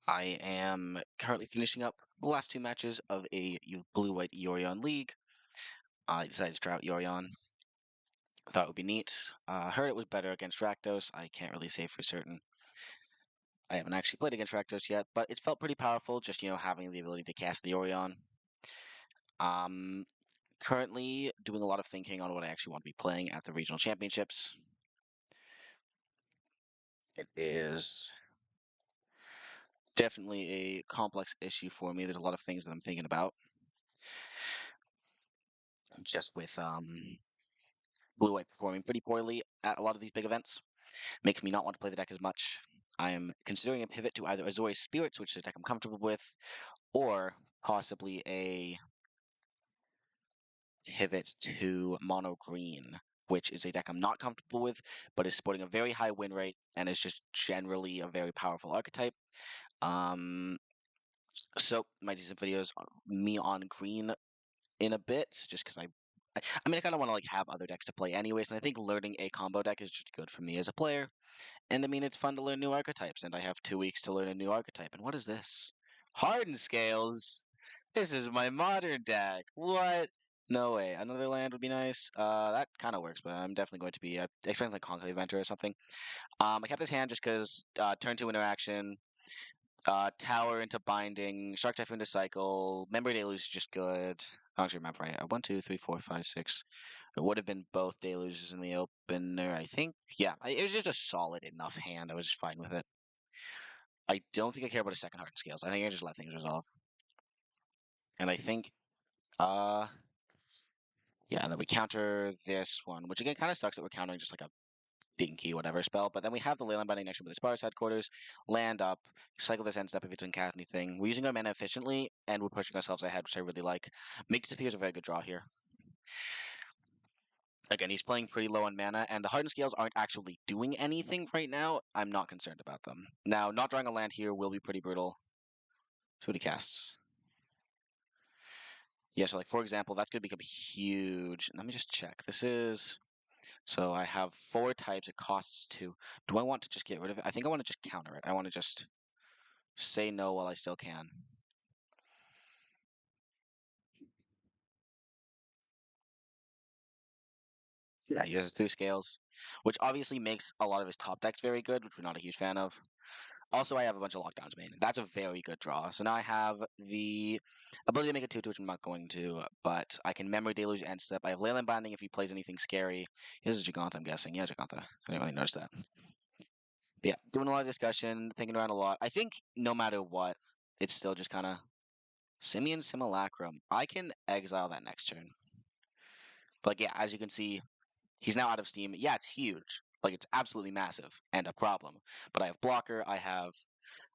I am currently finishing up the last two matches of a blue-white Yorion League. I decided to try out Yorion. Thought it would be neat. Heard it was better against Rakdos. I can't really say for certain. I haven't actually played against Rakdos yet, but it felt pretty powerful, just, having the ability to cast the Yorion. Um, Currently doing a lot of thinking on what I actually want to be playing at the regional championships. It is definitely a complex issue for me. There's a lot of things that I'm thinking about, just with Blue White performing pretty poorly at a lot of these big events. Makes me not want to play the deck as much. I am considering a pivot to either Azorius Spirits, which is a deck I'm comfortable with, or possibly a pivot to Mono Green, which is a deck I'm not comfortable with, but is sporting a very high win rate and is just generally a very powerful archetype. Um, so might see some videos on me on green in a bit, just because I mean, I kind of want to have other decks to play anyways, and I think learning a combo deck is just good for me as a player. And I mean, it's fun to learn new archetypes, and I have 2 weeks to learn a new archetype. And what is this? Hardened Scales? This is my modern deck. What? No way. Another land would be nice. That kind of works, but I'm definitely going to be expecting like Conclave Venture or something. I kept this hand just because turn 2 interaction, Tower into Binding, Shark Typhoon to Cycle, Memory Deluge is just good. I don't actually remember right. 1, 2, 3, 4, 5, 6. It would have been both deluges in the opener, I think. Yeah, it was just a solid enough hand. I was just fine with it. I don't think I care about a second Hardened Scales. I think I just let things resolve. And I think, uh, yeah, and then we counter this one, which again kind of sucks that we're countering just like a dinky whatever spell. But then we have the Leyland Binding next to the Spar's headquarters, land up, cycle this end step if it doesn't cast anything. We're using our mana efficiently, and we're pushing ourselves ahead, which I really like. Make Disappear is a very good draw here. Again, he's playing pretty low on mana, and the Hardened Scales aren't actually doing anything right now. I'm not concerned about them. Now, not drawing a land here will be pretty brutal. See what he casts. Yeah, so like for example, that's going to become huge. Let me just check. This is so I have 4 types. It costs 2. Do I want to just get rid of it? I think I want to just counter it. I want to just say no while I still can. Yeah, he uses 2 scales, which obviously makes a lot of his top decks very good, which we're not a huge fan of. Also, I have a bunch of lockdowns main. That's a very good draw. So now I have the ability to make a 2-2, which I'm not going to, but I can Memory Deluge end step. I have Leyland Binding if he plays anything scary. This is Gigantha, I'm guessing. Yeah, Gigantha. I didn't really notice that. But yeah, doing a lot of discussion, thinking around a lot. I think no matter what, it's still just kind of Simian Simulacrum. I can exile that next turn. But like, yeah, as you can see, he's now out of steam. Yeah, it's huge. Like, it's absolutely massive and a problem. But I have blocker. I have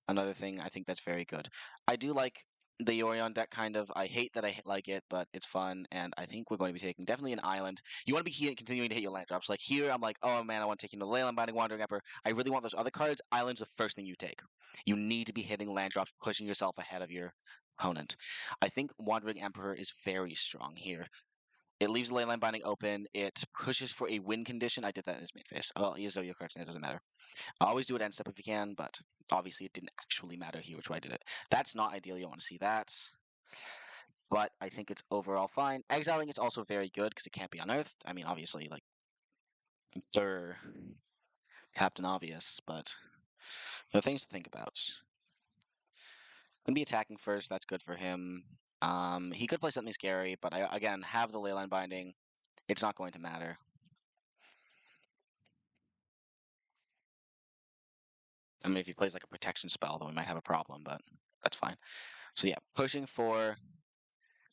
another thing. I think that's very good. I do like the Yorion deck, kind of. I hate that I like it, but it's fun. And I think we're going to be taking definitely an island. You want to be continuing to hit your land drops. Like here, I'm like, oh man, I want to take the Leyland Binding Wandering Emperor. I really want those other cards. Island's the first thing you take. You need to be hitting land drops, pushing yourself ahead of your opponent. I think Wandering Emperor is very strong here. It leaves the Leyline Binding open. It pushes for a win condition. I did that in his main phase. Oh, he has Zodiac cards, and it doesn't matter. Always do it end step if you can, but obviously it didn't actually matter here, which is why I did it. That's not ideal. You don't want to see that. But I think it's overall fine. Exiling is also very good because it can't be unearthed. I mean, obviously, like, they're Captain Obvious, but things to think about. Gonna be attacking first. That's good for him. He could play something scary, but I again have the Leyline Binding. It's not going to matter. I mean, if he plays like a protection spell, then we might have a problem, but that's fine. So yeah,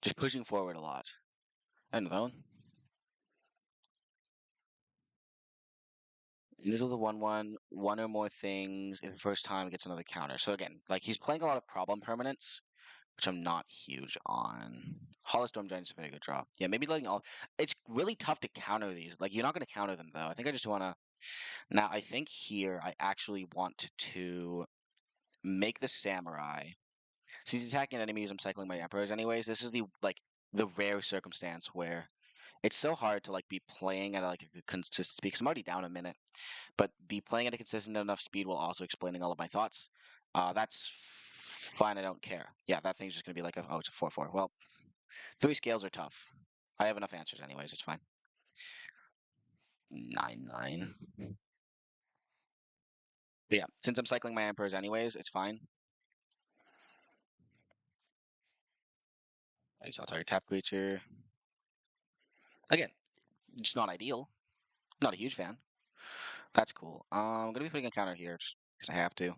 just pushing forward a lot. Another one. Usually the 1/1, one or more things. If the first time gets another counter. So again, like he's playing a lot of problem permanents, which I'm not huge on. Hollow Storm Giant is a very good draw. Yeah, maybe letting all. It's really tough to counter these. Like you're not going to counter them though. I think I just want to. Now I think here I actually want to make the Samurai. Since he's attacking enemies, I'm cycling my Emperors anyways. This is the rare circumstance where it's so hard to like be playing at like a consistent speed. Because I'm already down a minute, but be playing at a consistent enough speed while also explaining all of my thoughts. That's Fine, I don't care. Yeah, that thing's just gonna be like a oh, it's a 4/4. Well, three scales are tough. I have enough answers anyways. It's fine. 9/9. But yeah, since I'm cycling my emperors anyways, it's fine. Exile target tap creature. Again, it's not ideal. Not a huge fan. That's cool. I'm gonna be putting a counter here just because I have to.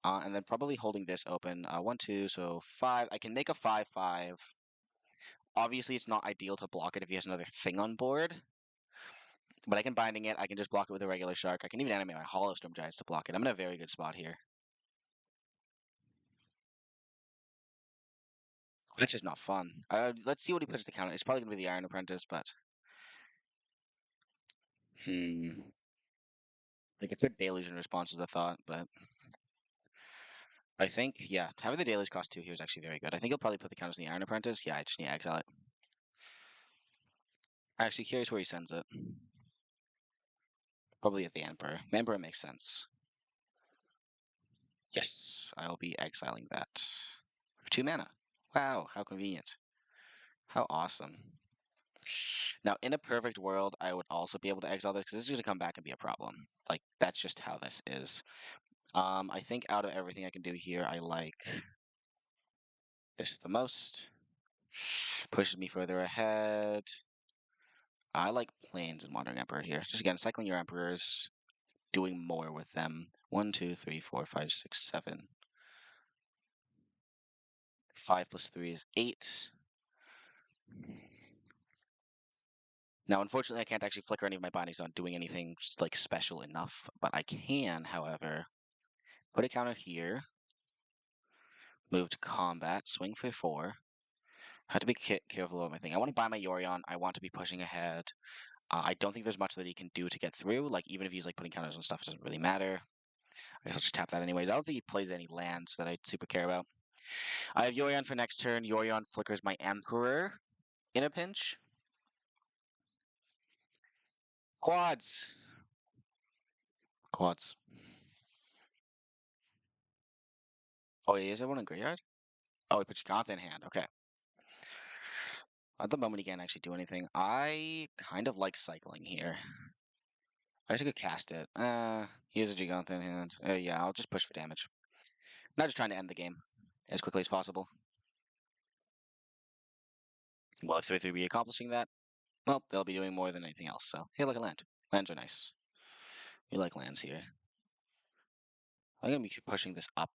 And then probably holding this open. 1, 2, so 5. I can make a 5/5. Obviously, it's not ideal to block it if he has another thing on board. But I can binding it. I can just block it with a regular shark. I can even animate my Hollow Storm Giants to block it. I'm in a very good spot here. That's just not fun. Let's see what he puts to counter. It's probably gonna be the Iron Apprentice, but like it's a deluge in response to the thought, but I think yeah, having the deluge cost 2 here is actually very good. I think he'll probably put the counters in the Iron Apprentice. Yeah, I just need to exile it. Actually, curious where he sends it. Probably at the Emperor. The Emperor makes sense. Yes, I will be exiling that for 2 mana. Wow, how convenient. How awesome. Now, in a perfect world, I would also be able to exile this because this is going to come back and be a problem. Like, that's just how this is. I think out of everything I can do here, I like this the most. Pushes me further ahead. I like Plains and Wandering Emperor here. Just again, cycling your Emperors, doing more with them. 1, 2, 3, 4, 5, 6, 7. 5 plus 3 is 8. Now, unfortunately, I can't actually flicker any of my bindings on doing anything like special enough, but I can, however, put a counter here, move to combat, swing for 4. I have to be careful about my thing. I want to buy my Yorion. I want to be pushing ahead. I don't think there's much that he can do to get through. Like, even if he's like putting counters on stuff, it doesn't really matter. I guess I'll just tap that anyways. I don't think he plays any lands that I super care about. I have Yorion for next turn. Yorion flickers my Emperor in a pinch. Quads. Quads. Oh, he is everyone in graveyard? Oh, he puts Gauntlet in hand. Okay. At the moment, he can't actually do anything. I kind of like cycling here. I guess I could cast it. He has a Gigant in hand. Yeah, I'll just push for damage. Not just trying to end the game as quickly as possible. Will 3/3 be accomplishing that? Well, they'll be doing more than anything else, so hey, look at land. Lands are nice. We like lands here. I'm gonna be pushing this up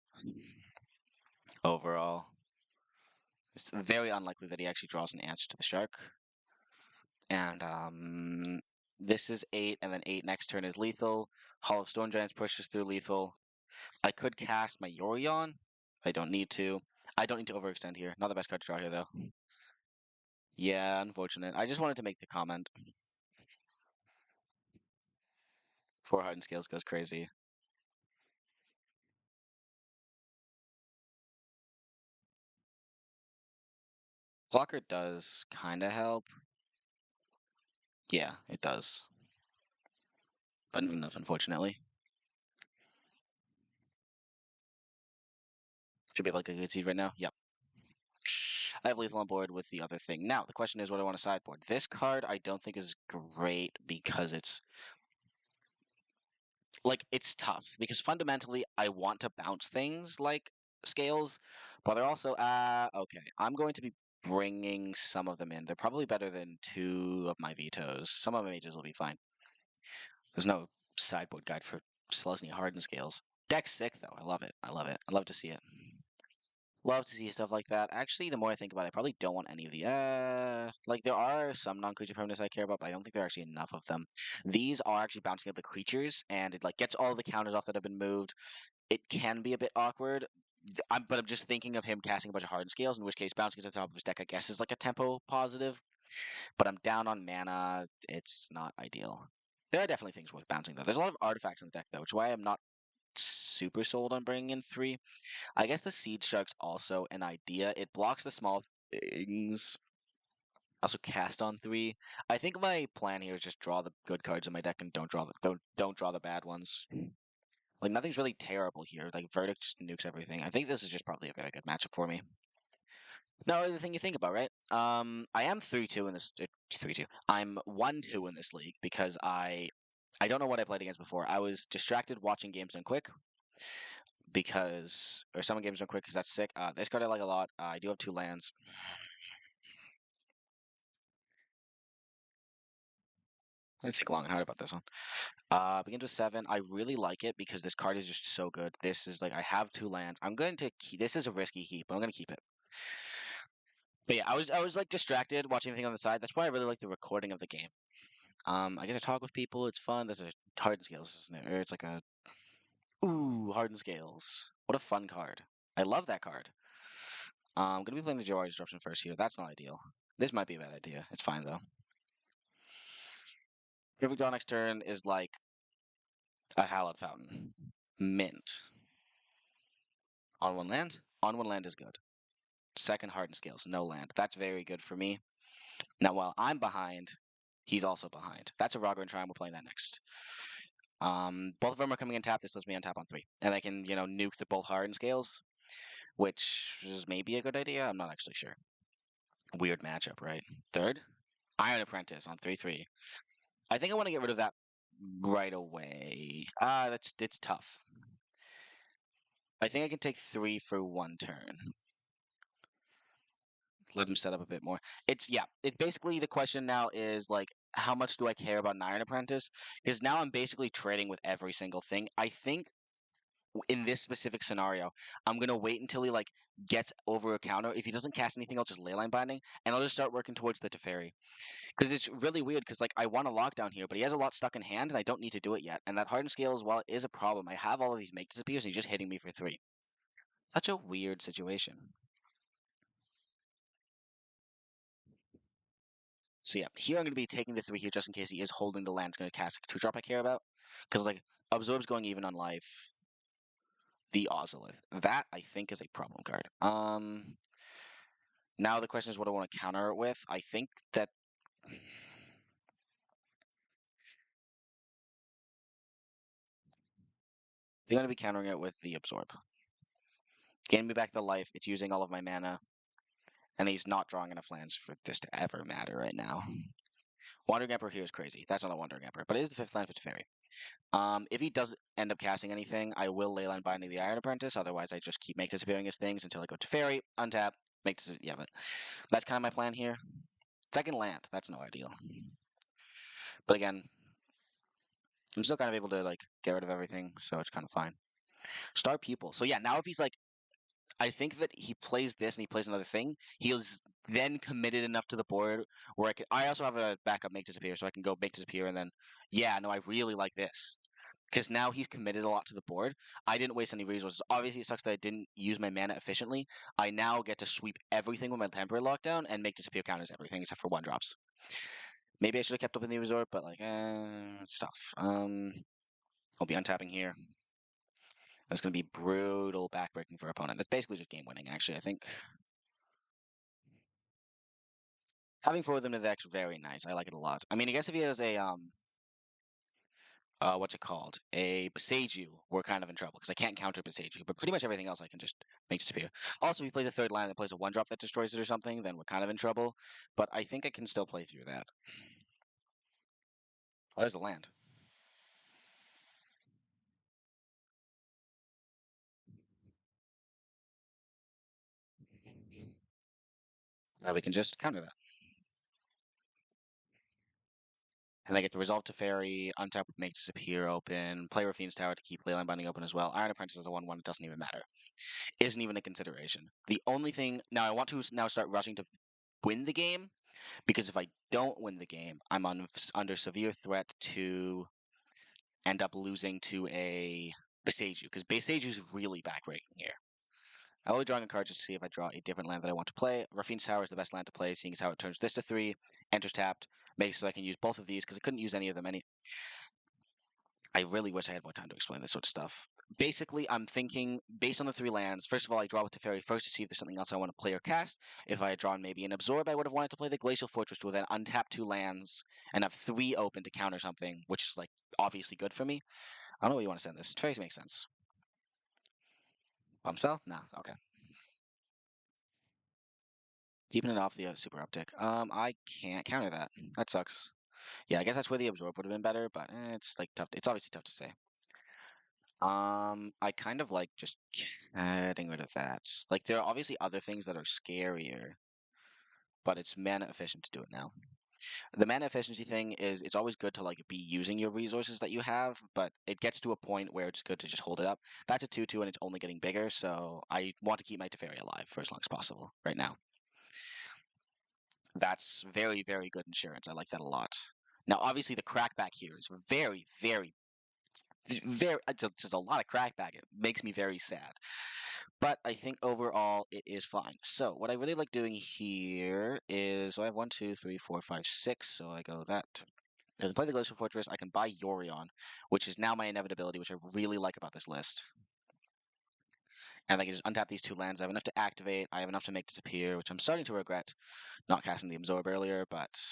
overall. It's very unlikely that he actually draws an answer to the shark. And this is 8, and then 8 next turn is lethal. Hollow Stone Giants pushes through lethal. I could cast my Yorion. I don't need to. I don't need to overextend here. Not the best card to draw here, though. Yeah, unfortunate. I just wanted to make the comment. 4 Hardened Scales goes crazy. Blocker does kind of help. Yeah, it does. But not enough, unfortunately. Should be like a good seed right now. Yep. I have lethal on board with the other thing. Now, the question is what I want to sideboard. This card I don't think is great because it's like it's tough because fundamentally I want to bounce things like scales, but they're also okay. I'm going to be bringing some of them in. They're probably better than 2 of my vetoes. Some of my mages will be fine. There's no sideboard guide for Selesnya Hardened Scales. Deck's sick though. I love it. I love it. I love to see it. Love to see stuff like that. Actually, the more I think about it, I probably don't want any of the like there are some non-creature permanents I care about, but I don't think there are actually enough of them. These are actually bouncing up the creatures, and it like gets all the counters off that have been moved. It can be a bit awkward. But I'm just thinking of him casting a bunch of hardened scales, in which case bouncing to the top of his deck, I guess, is like a tempo positive. But I'm down on mana. It's not ideal. There are definitely things worth bouncing though. There's a lot of artifacts in the deck though, which is why I'm not super sold on bringing in 3. I guess the Seed Shark's also an idea. It blocks the small things. Also cast on 3. I think my plan here is just draw the good cards in my deck and don't draw the bad ones. Like nothing's really terrible here. Like Verdict just nukes everything. I think this is just probably a very good matchup for me. No, the thing you think about, right? I am 3-2 in this 3-2. I'm 1-2 in this league because I don't know what I played against before. I was distracted watching games done quick because or some games done quick because that's sick. This card I like a lot. I do have two lands. I think long and hard about this one. Begins with 7. I really like it because this card is just so good. This is like I have two lands. I'm going to keep. This is a risky keep, but I'm going to keep it. But yeah, I was like distracted watching the thing on the side. That's why I really like the recording of the game. I get to talk with people. It's fun. There's a Hardened Scales, isn't it? Or it's like a Hardened Scales. What a fun card. I love that card. I'm gonna be playing the Jawari Disruption first here. That's not ideal. This might be a bad idea. It's fine though. Perfect draw next turn is like a Hallowed Fountain. Mint. On one land? On one land is good. Second Hardened Scales, no land. That's very good for me. Now while I'm behind, he's also behind. That's a Roger and Triumph. We're playing that next. Both of them are coming in tap. This lets me untap on 3. And I can, nuke the both Hardened Scales, which is maybe a good idea. I'm not actually sure. Weird matchup, right? Third? Iron Apprentice on 3-3. I think I want to get rid of that right away. That's it's tough. I think I can take 3 for 1 turn. Let him set up a bit more. It's basically the question now is like how much do I care about an Iron Apprentice? Because now I'm basically trading with every single thing. I think in this specific scenario, I'm gonna wait until he like gets over a counter. If he doesn't cast anything, I'll just Leyline Binding, and I'll just start working towards the Teferi. Because it's really weird. Because like I want a lockdown here, but he has a lot stuck in hand, and I don't need to do it yet. And that Hardened Scales, while it is a problem, I have all of these make disappears, and he's just hitting me for 3. Such a weird situation. So yeah, here I'm going to be taking the 3 here just in case he is holding the land. It's going to cast a 2-drop I care about. Because like Absorb's going even on life. The Ozolith. That I think is a problem card. Now the question is what I want to counter it with. I think that they're going to be countering it with the Absorb. Getting me back the life. It's using all of my mana. And he's not drawing enough lands for this to ever matter right now. Wandering Emperor here is crazy. That's not a Wandering Emperor, but it is the 5th land for Teferi. If he does end up casting anything, I will Leyline Binding the Iron Apprentice. Otherwise, I just keep make disappearing his things until I go to Fairy, untap, yeah, but that's kind of my plan here. Second land, that's no ideal. But again, I'm still kind of able to like get rid of everything, so it's kind of fine. Star Pupil. So yeah, now if he's like, I think that he plays this and he plays another thing, he's then committed enough to the board where I also have a backup make disappear, so I can go make disappear and then, yeah, no, I really like this. Because now he's committed a lot to the board. I didn't waste any resources. Obviously, it sucks that I didn't use my mana efficiently. I now get to sweep everything with my temporary lockdown and make disappear counters everything except for 1-drops. Maybe I should have kept up in the resort, but like, it's tough. I'll be untapping here. That's going to be brutal backbreaking for opponent. That's basically just game winning, actually, I think. Having 4 of them in the deck's very nice. I like it a lot. I mean, I guess if he has a, what's it called? A Beseiju, we're kind of in trouble because I can't counter Beseiju, but pretty much everything else I can just make disappear. Also, if he plays a third land that plays a 1-drop that destroys it or something, then we're kind of in trouble. But I think I can still play through that. Oh, there's the land. Now we can just counter that. And I get to resolve to fairy, untap with make disappear open, play Rafine's Tower to keep Leyline Binding open as well. Iron Apprentice is a 1/1, it doesn't even matter. Isn't even a consideration. The only thing now I want to now start rushing to win the game, because if I don't win the game, I'm under severe threat to end up losing to a Beseiju, because Beseiju is really backbreaking here. I will be drawing a card just to see if I draw a different land that I want to play. Rafine's Tower is the best land to play, seeing as how it turns this to 3, enters tapped, makes so I can use both of these, because I couldn't use any of them I really wish I had more time to explain this sort of stuff. Basically, I'm thinking, based on the 3 lands, first of all, I draw with Teferi first to see if there's something else I want to play or cast. If I had drawn maybe an Absorb, I would have wanted to play the Glacial Fortress to then untap 2 lands and have 3 open to counter something, which is, like, obviously good for me. I don't know what you want to send this. Trace makes sense. Bomb spell? No. Okay. Keeping it off the super uptick. I can't counter that. That sucks. Yeah, I guess that's where the absorb would have been better, but it's like tough. It's obviously tough to say. I kind of like just getting rid of that. Like there are obviously other things that are scarier, but it's mana efficient to do it now. The mana efficiency thing is it's always good to like be using your resources that you have, but it gets to a point where it's good to just hold it up. That's a 2/2 and it's only getting bigger, so I want to keep my Teferi alive for as long as possible right now. That's very, very good insurance. I like that a lot. Now, obviously, the crackback here is very, very, very. Just a lot of crackback. It makes me very sad. But I think overall it is fine. So what I really like doing here is so I have one, two, three, four, five, six. So I go that. I can play the Glacial Fortress. I can buy Yorion, which is now my inevitability, which I really like about this list. And I can just untap these two lands. I have enough to activate. I have enough to make disappear, which I'm starting to regret not casting the Absorb earlier,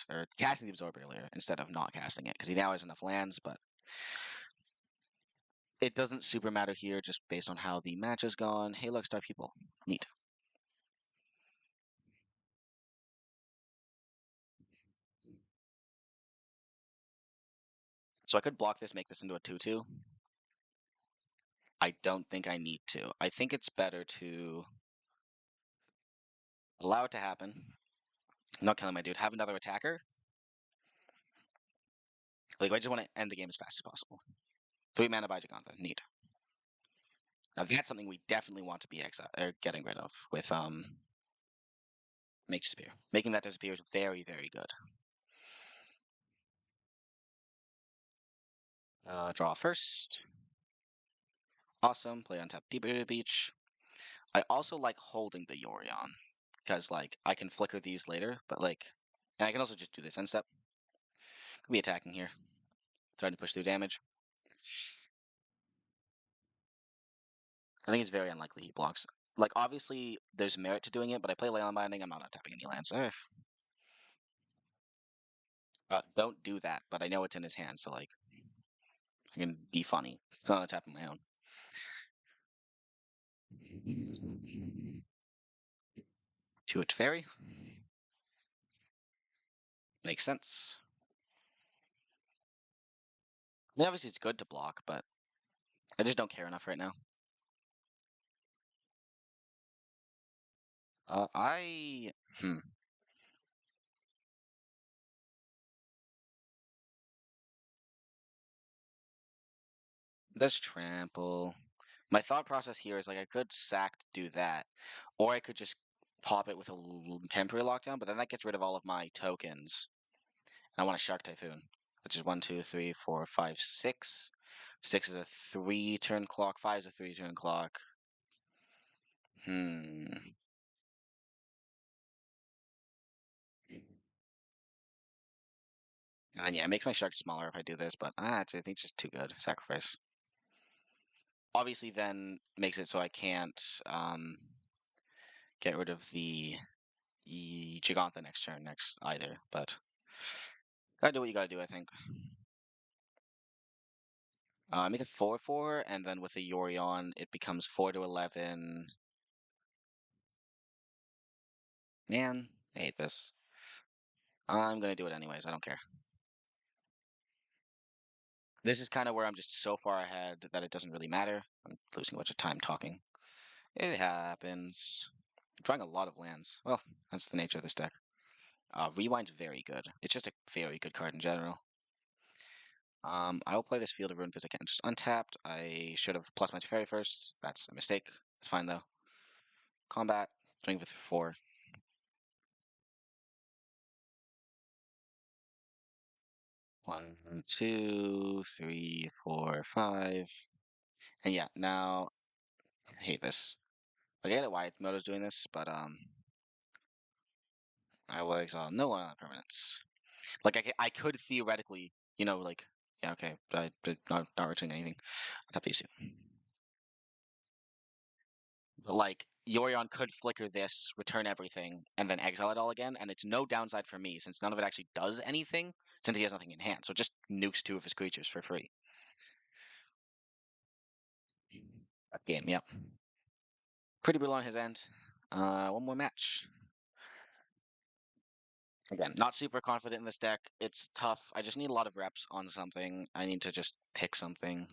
or casting the Absorb earlier instead of not casting it, because he now has enough lands, but it doesn't super matter here just based on how the match has gone. Hey, look, Star People. Neat. So I could block this, make this into a 2/2. I don't think I need to. I think it's better to allow it to happen. Not killing my dude. Have another attacker. Like, I just want to end the game as fast as possible. 3 mana by Giganta. Neat. Now that's something we definitely want to be or getting rid of with make disappear. Making that disappear is very, very good. Draw first. Awesome. Play on tap Deeper Beach. I also like holding the Yorion because like I can flicker these later, but like, and I can also just do this end step. Could be attacking here, trying to push through damage. I think it's very unlikely he blocks. Like obviously there's merit to doing it, but I play Leyline Binding. I'm not untapping any lands. Don't do that, but I know it's in his hand, so like I can be funny. It's not untapping my own. To it fairy. Makes sense. I mean, obviously it's good to block, but I just don't care enough right now. I Does trample. My thought process here is like I could sack to do that, or I could just pop it with a temporary lockdown, but then that gets rid of all of my tokens. And I want a Shark Typhoon, which is 1, 2, 3, 4, 5, 6. 6 is a 3 turn clock, 5 is a 3 turn clock. Hmm. And then, yeah, it makes my shark smaller if I do this, but I think it's just too good. Sacrifice. Obviously, then makes it so I can't get rid of the Giganta next turn either, but gotta do what you gotta do, I think. Make it 4/4, and then with the Yorion, it becomes 4 to 11. Man, I hate this. I'm gonna do it anyways. I don't care. This is kind of where I'm just so far ahead that it doesn't really matter. I'm losing a bunch of time talking. It happens. I'm drawing a lot of lands. Well, that's the nature of this deck. Rewind's very good. It's just a very good card in general. I will play this Field of Ruin because I can't just untapped. I should have plus my Teferi first. That's a mistake. It's fine though. Combat. Drink with 4. 1, 2, 3, 4, 5. And yeah, now I hate this. I get it why Moto's doing this, but I will exile no one on permanence. Like I could theoretically, like yeah, okay, but I not returning anything. I'd have these two. But like Yorion could flicker this, return everything, and then exile it all again, and it's no downside for me since none of it actually does anything since he has nothing in hand. So it just nukes 2 of his creatures for free. Game, yep. Pretty brutal on his end. One more match. Again, not super confident in this deck. It's tough. I just need a lot of reps on something. I need to just pick something.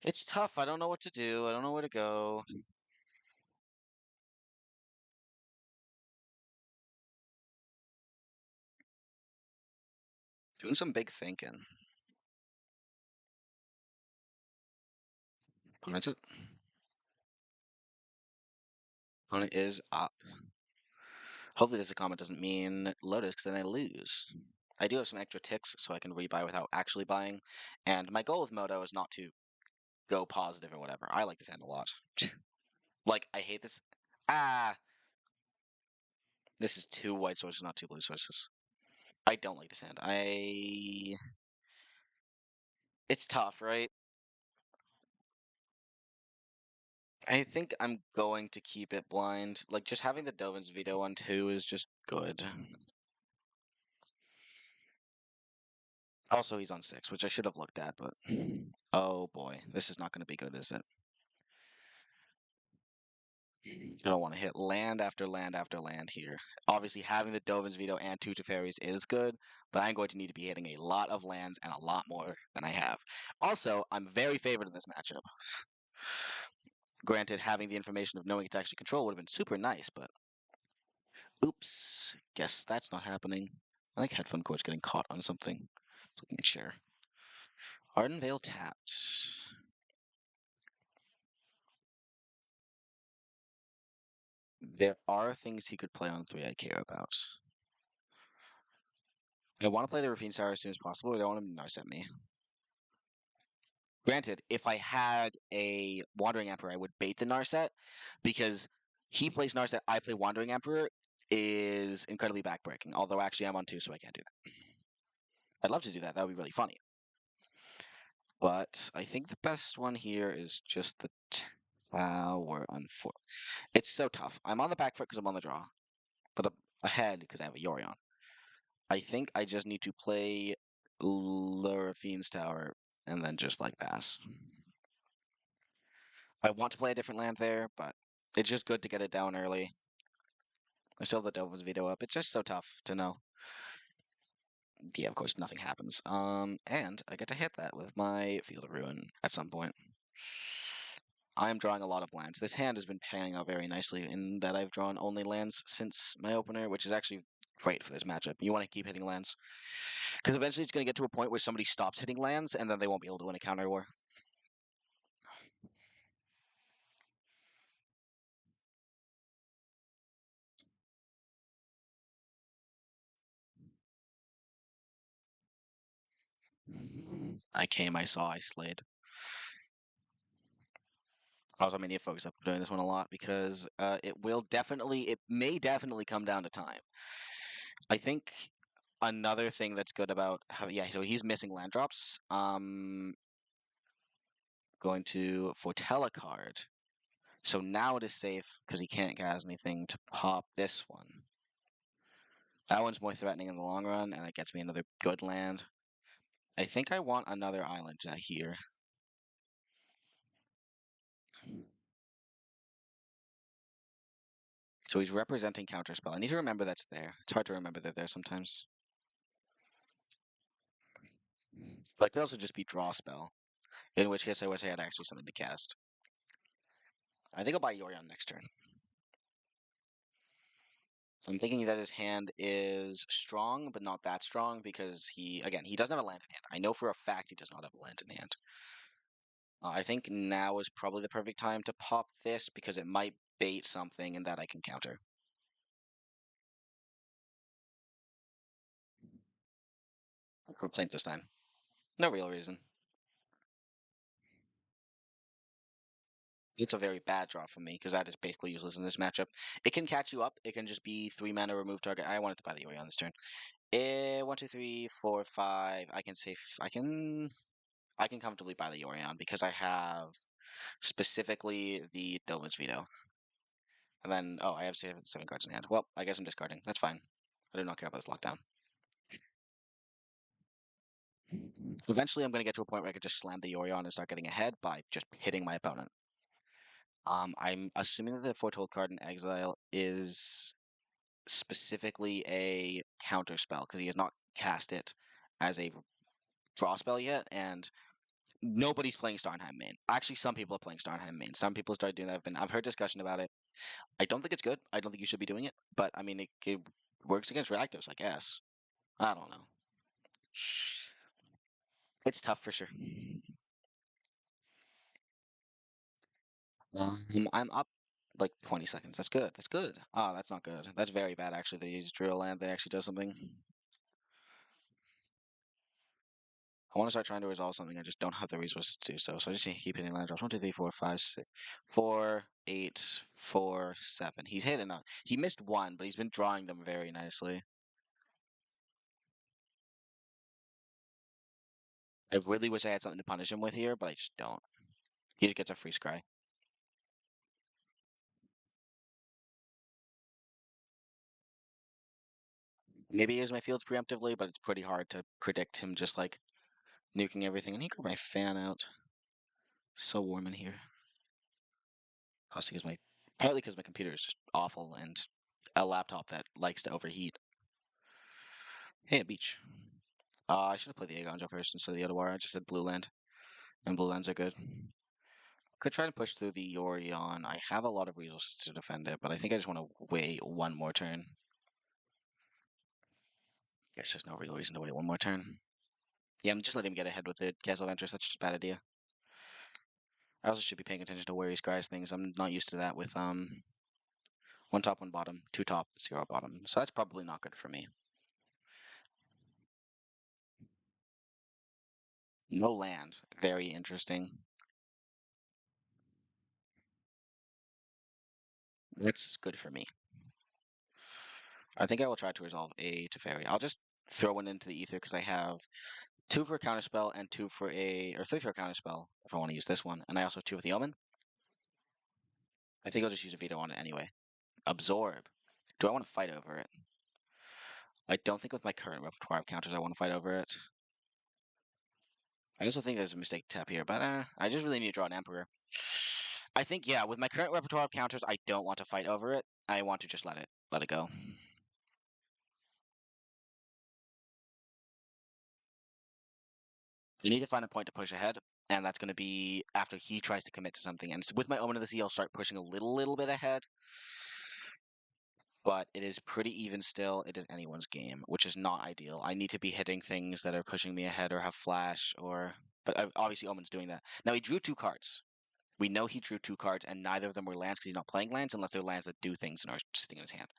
It's tough. I don't know what to do. I don't know where to go. Doing some big thinking. Opponent's it. Opponent is up. Hopefully this comment doesn't mean Lotus, because then I lose. I do have some extra ticks, so I can rebuy without actually buying. And my goal with Moto is not to go positive or whatever. I like this hand a lot. Like, I hate this. Ah! This is two white sources, not two blue sources. I don't like this hand. It's tough, right? I think I'm going to keep it blind. Like, just having the Dovin's veto on 2 is just good. Also, he's on 6, which I should have looked at, but... Oh boy, this is not going to be good, is it? Gonna want to hit land after land after land here. Obviously, having the Dovin's veto and 2 Teferis is good, but I'm going to need to be hitting a lot of lands and a lot more than I have. Also, I'm very favored in this matchup. Granted, having the information of knowing it's actually control would have been super nice, but oops, guess that's not happening. I think headphone cord's getting caught on something. Let's look at share. Ardenvale tapped. There are things he could play on 3 I care about. I want to play the Rafine Star as soon as possible. I don't want him to narset me. Granted, if I had a Wandering Emperor, I would bait the Narset because he plays Narset, I play Wandering Emperor is incredibly backbreaking. Although actually I'm on 2, so I can't do that. I'd love to do that. That would be really funny. But I think the best one here is just the tower. It's so tough. I'm on the back foot because I'm on the draw, but I'm ahead because I have a Yorion. I think I just need to play Lurafine's Tower and then just like pass. I want to play a different land there, but it's just good to get it down early. I still have the Dovin's veto up. It's just so tough to know. Yeah, of course, nothing happens. And I get to hit that with my Field of Ruin at some point. I am drawing a lot of lands. This hand has been panning out very nicely in that I've drawn only lands since my opener, which is actually great for this matchup. You want to keep hitting lands. Because eventually it's going to get to a point where somebody stops hitting lands, and then they won't be able to win a counter war. I came, I saw, I slayed. Also, I need to focus up doing this one a lot because it may definitely come down to time. I think another thing that's good about yeah, so he's missing land drops. Going to foretell a card. So now it is safe because he can't cast anything to pop this one. That one's more threatening in the long run, and it gets me another good land. I think I want another island here. So he's representing counterspell. I need to remember that's there. It's hard to remember they're there sometimes. But it could also just be draw spell. In which case I wish I had actually something to cast. I think I'll buy Yorion next turn. I'm thinking that his hand is strong, but not that strong because he doesn't have a land in hand. I know for a fact he does not have a land in hand. I think now is probably the perfect time to pop this because it might bait something and that I can counter. Complaints this time. No real reason. It's a very bad draw for me because that is basically useless in this matchup. It can catch you up. It can just be 3 mana remove target. I wanted to buy the Yori on this turn. 1, 2, 3, 4, 5. I can comfortably buy the Yorion because I have specifically the Dovin's veto. And then, oh, I have 7 cards in hand. Well, I guess I'm discarding. That's fine. I do not care about this lockdown. Eventually, I'm going to get to a point where I could just slam the yorion and start getting ahead by just hitting my opponent. I'm assuming that the foretold card in exile is specifically a counter spell because he has not cast it as a draw spell yet, and nobody's playing Starnheim main. Actually, some people are playing Starnheim main. Some people started doing that. I've heard discussion about it. I don't think it's good. I don't think you should be doing it. But I mean, it works against reactives, I guess. I don't know. It's tough for sure. I'm up like 20 seconds. That's good. That's good. Oh, that's not good. That's very bad, actually. They use drill land. They actually does something. I want to start trying to resolve something. I just don't have the resources to do so. So I just need to keep hitting land drops. 1, 2, 3, 4, 5, 6, 4, 8, 4, 7. He's hit enough. He missed one, but he's been drawing them very nicely. I really wish I had something to punish him with here, but I just don't. He just gets a free scry. Maybe he uses my fields preemptively, but it's pretty hard to predict him just like nuking everything. And he got my fan out. So warm in here. Partly because my computer is just awful and a laptop that likes to overheat. Hey, a beach. I should have played the Agonjo first instead of the Otawara. I just said blue land, and blue lands are good. Could try to push through the Yorion. I have a lot of resources to defend it, but I think I just want to wait one more turn. Guess there's no real reason to wait one more turn. Yeah, I'm just letting him get ahead with it. Castle Ventress, that's just a bad idea. I also should be paying attention to where he scries things. I'm not used to that with one top, one bottom, two top, zero bottom. So that's probably not good for me. No land. Very interesting. That's good for me. I think I will try to resolve a Teferi. I'll just throw one into the ether because I have two for a counterspell and three for a counterspell if I want to use this one. And I also have two with the Omen. I think I'll just use a veto on it anyway. Absorb. Do I want to fight over it? I don't think with my current repertoire of counters I want to fight over it. I also think there's a mistake to tap here, but I just really need to draw an Emperor. I think, yeah, with my current repertoire of counters, I don't want to fight over it. I want to just let it go. You need to find a point to push ahead, and that's going to be after he tries to commit to something. And with my Omen of the Sea, I'll start pushing a little bit ahead, but it is pretty even still. It is anyone's game, which is not ideal. I need to be hitting things that are pushing me ahead or have flash or. But obviously, Omen's doing that. Now, he drew two cards. We know he drew two cards, and neither of them were lands because he's not playing lands unless they're lands that do things and are sitting in his hand,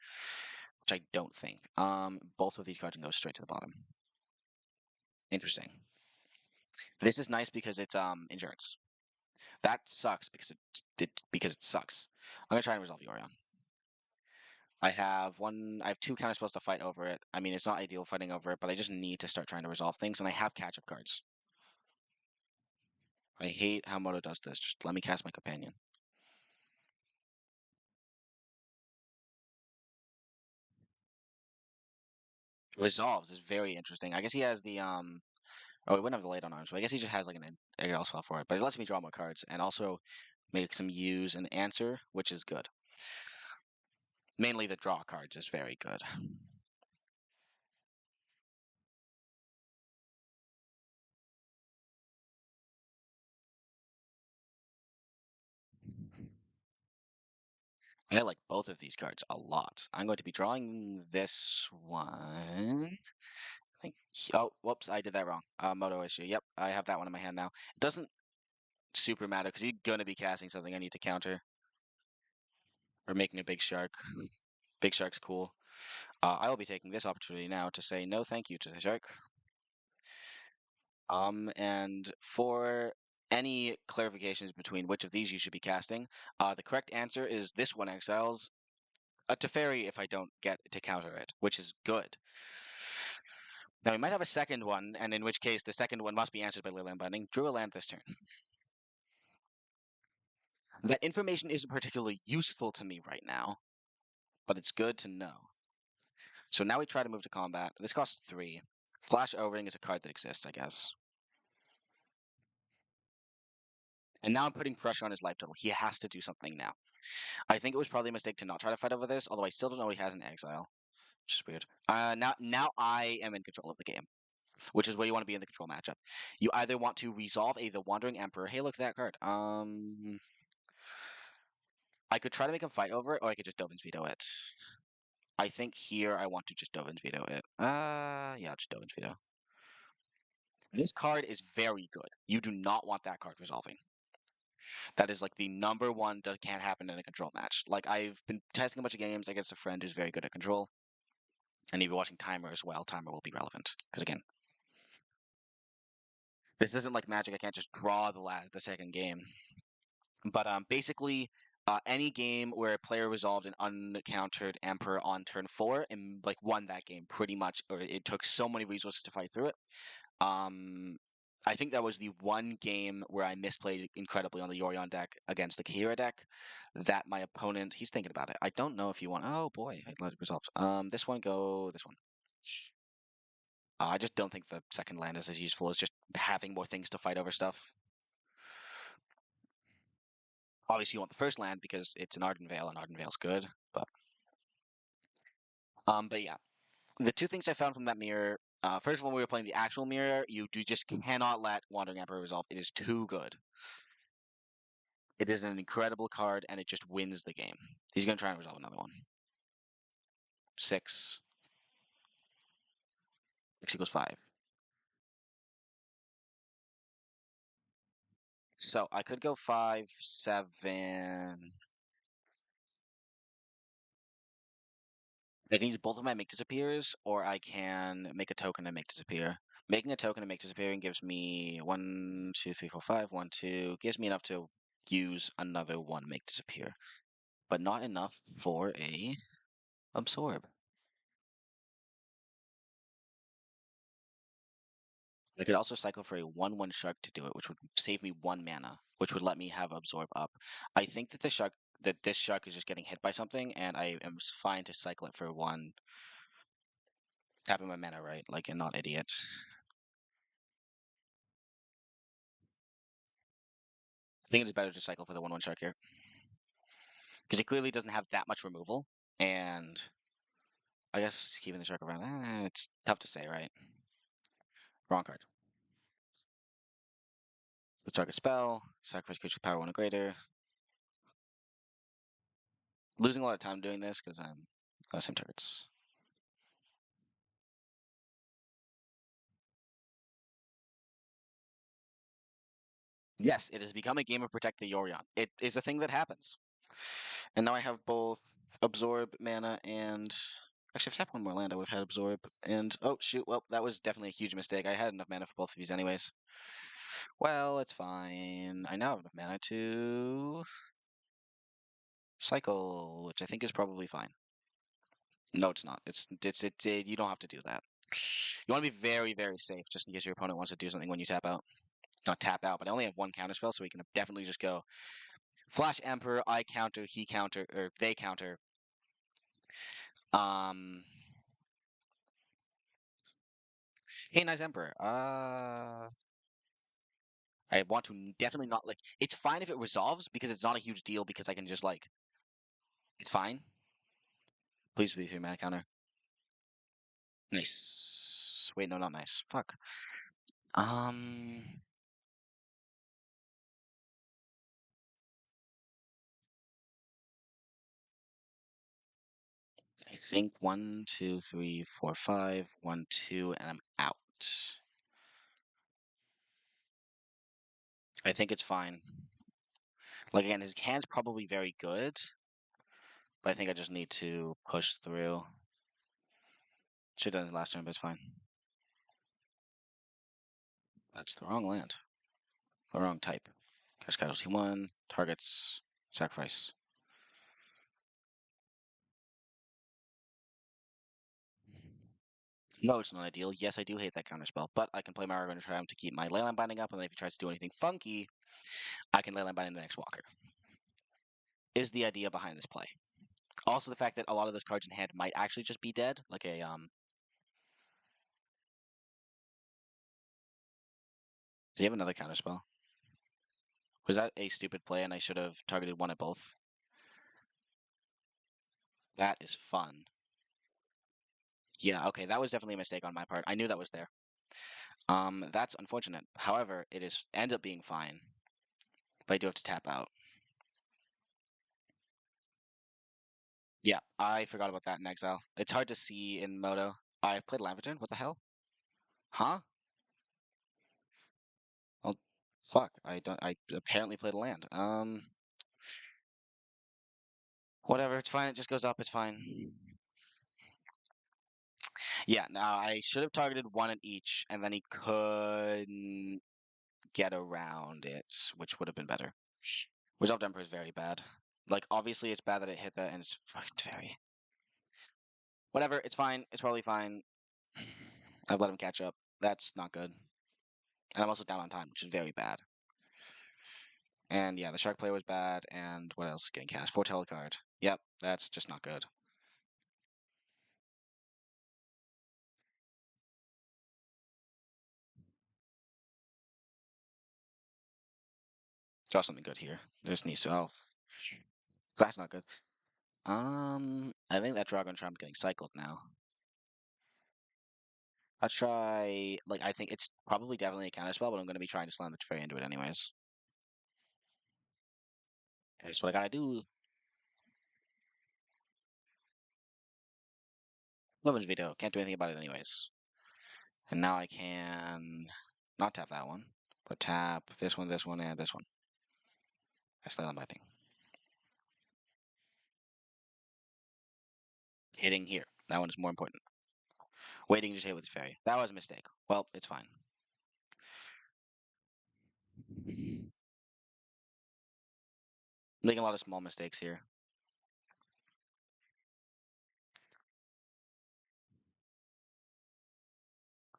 which I don't think. Both of these cards can go straight to the bottom. Interesting. This is nice because it's endurance. That sucks because it sucks. I'm gonna try and resolve Yorion. I have two counter spells to fight over it. I mean, it's not ideal fighting over it, but I just need to start trying to resolve things, and I have catch-up cards. I hate how Moto does this. Just let me cast my companion. Resolves is very interesting. I guess he has the oh, we wouldn't have the late on arms, but I guess he just has like an exile spell for it. But it lets me draw more cards and also make some use and answer, which is good. Mainly the draw cards is very good. I like both of these cards a lot. I'm going to be drawing this one. I think. Oh, whoops! I did that wrong. Moto issue. Yep, I have that one in my hand now. It doesn't super matter because he's gonna be casting something I need to counter or making a big shark. Big shark's cool. I will be taking this opportunity now to say no, thank you to the shark. And for any clarifications between which of these you should be casting, the correct answer is this one exiles a Teferi if I don't get to counter it, which is good. Now we might have a second one, and in which case the second one must be answered by Leyland Binding. Drew a land this turn. That information isn't particularly useful to me right now, but it's good to know. So now we try to move to combat. This costs 3. Flash Overing is a card that exists, I guess. And now I'm putting pressure on his life total. He has to do something now. I think it was probably a mistake to not try to fight over this, although I still don't know what he has in exile, which is weird. Now I am in control of the game, which is where you want to be in the control matchup. You either want to resolve the Wandering Emperor. Hey, look at that card. I could try to make him fight over it, or I could just Dovin's veto it. I think here I want to just Dovin's veto it. Yeah, just Dovin's veto. This card is very good. You do not want that card resolving. That is like the number one that can't happen in a control match. Like I've been testing a bunch of games against a friend who's very good at control, and if you're watching Timer as well, Timer will be relevant because again, this isn't like Magic. I can't just draw the second game. But basically, any game where a player resolved an uncountered Emperor on turn 4 and like won that game pretty much, or it took so many resources to fight through it. Um, I think that was the one game where I misplayed incredibly on the Yorion deck against the Kira deck. That my opponent, he's thinking about it. I don't know if you want. Oh boy, I let it resolve. This one go. This one. I just don't think the second land is as useful as just having more things to fight over stuff. Obviously, you want the first land because it's an Ardenvale, and Ardenvale's good. But yeah, the two things I found from that mirror. First of all, when we were playing the actual mirror, you just cannot let Wandering Emperor resolve. It is too good. It is an incredible card, and it just wins the game. He's going to try and resolve another one. 6. 6 equals 5. So I could go 5, 7. I can use both of my make disappears, or I can make a token and make disappear. Making a token and make disappearing gives me 1, 2, 3, 4, 5. 1, 2. Gives me enough to use another one make disappear, but not enough for a absorb. I could also cycle for a 1/1 shark to do it, which would save me 1 mana, which would let me have absorb up. I think that this shark is just getting hit by something, and I am fine to cycle it for 1, tapping my mana right, like and not idiot. I think it is better to cycle for the 1/1 shark here because it clearly doesn't have that much removal, and I guess keeping the shark around, it's tough to say, right? Wrong card. The target spell, sacrifice creature power 1 or greater. Losing a lot of time doing this because I'm same targets. Yes, it has become a game of Protect the Yorion. It is a thing that happens. And now I have both Absorb mana and. Actually, if I tapped one more land, I would have had Absorb. And. Oh, shoot. Well, that was definitely a huge mistake. I had enough mana for both of these, anyways. Well, it's fine. I now have enough mana to. Cycle, which I think is probably fine. No, it's not. You don't have to do that. You want to be very, very safe just in case your opponent wants to do something when you tap out. Not tap out, but I only have one counter spell, so we can definitely just go Flash Emperor, I counter, he counter, or they counter. Um, hey, nice Emperor. I want to definitely not like. It's fine if it resolves because it's not a huge deal because I can just like. It's fine. Please be 3 mana counter. Nice. Wait, no, not nice. Fuck. Um, I think 1, 2, 3, 4, 5. 1, 2, and I'm out. I think it's fine. Like again, his hand's probably very good, but I think I just need to push through. Should have done it last turn, but it's fine. That's the wrong land. The wrong type. Cash casualty 1, targets, sacrifice. No, it's not ideal. Yes, I do hate that counterspell, but I can play my Argon Triumph to keep my Leyline Binding up, and then if he tries to do anything funky, I can Leyline Binding the next Walker. Is the idea behind this play. Also, the fact that a lot of those cards in hand might actually just be dead, like a Does he have another counterspell? Was that a stupid play and I should have targeted one at both? That is fun. Yeah, okay, that was definitely a mistake on my part. I knew that was there. That's unfortunate. However, it is end up being fine. But I do have to tap out. Yeah, I forgot about that in Exile. It's hard to see in Moto. I've played Lamberton? What the hell? Huh? Oh, fuck. I don't. I apparently played a land. Whatever. It's fine. It just goes up. It's fine. Yeah. Now I should have targeted one at each, and then he couldn't get around it, which would have been better. Resolved Emperor is very bad. Like, obviously, it's bad that it hit that, and it's fucking very. Whatever. It's fine. It's probably fine. I've let him catch up. That's not good. And I'm also down on time, which is very bad. And yeah, the shark player was bad. And what else is getting cast? Foretell card. Yep, that's just not good. Draw something good here. This needs to. Oh, that's not good. I think that Dragon Charm getting cycled now. I'll try. Like, I think it's probably definitely a counter spell, but I'm going to be trying to slam the Teferi into it anyways. That's what I gotta do. Leverage veto. Can't do anything about it anyways. And now I can not tap that one, but tap this one, and this one. I still am biting. Hitting here. That one is more important. Waiting to hit with the fairy. That was a mistake. Well, it's fine. Making a lot of small mistakes here.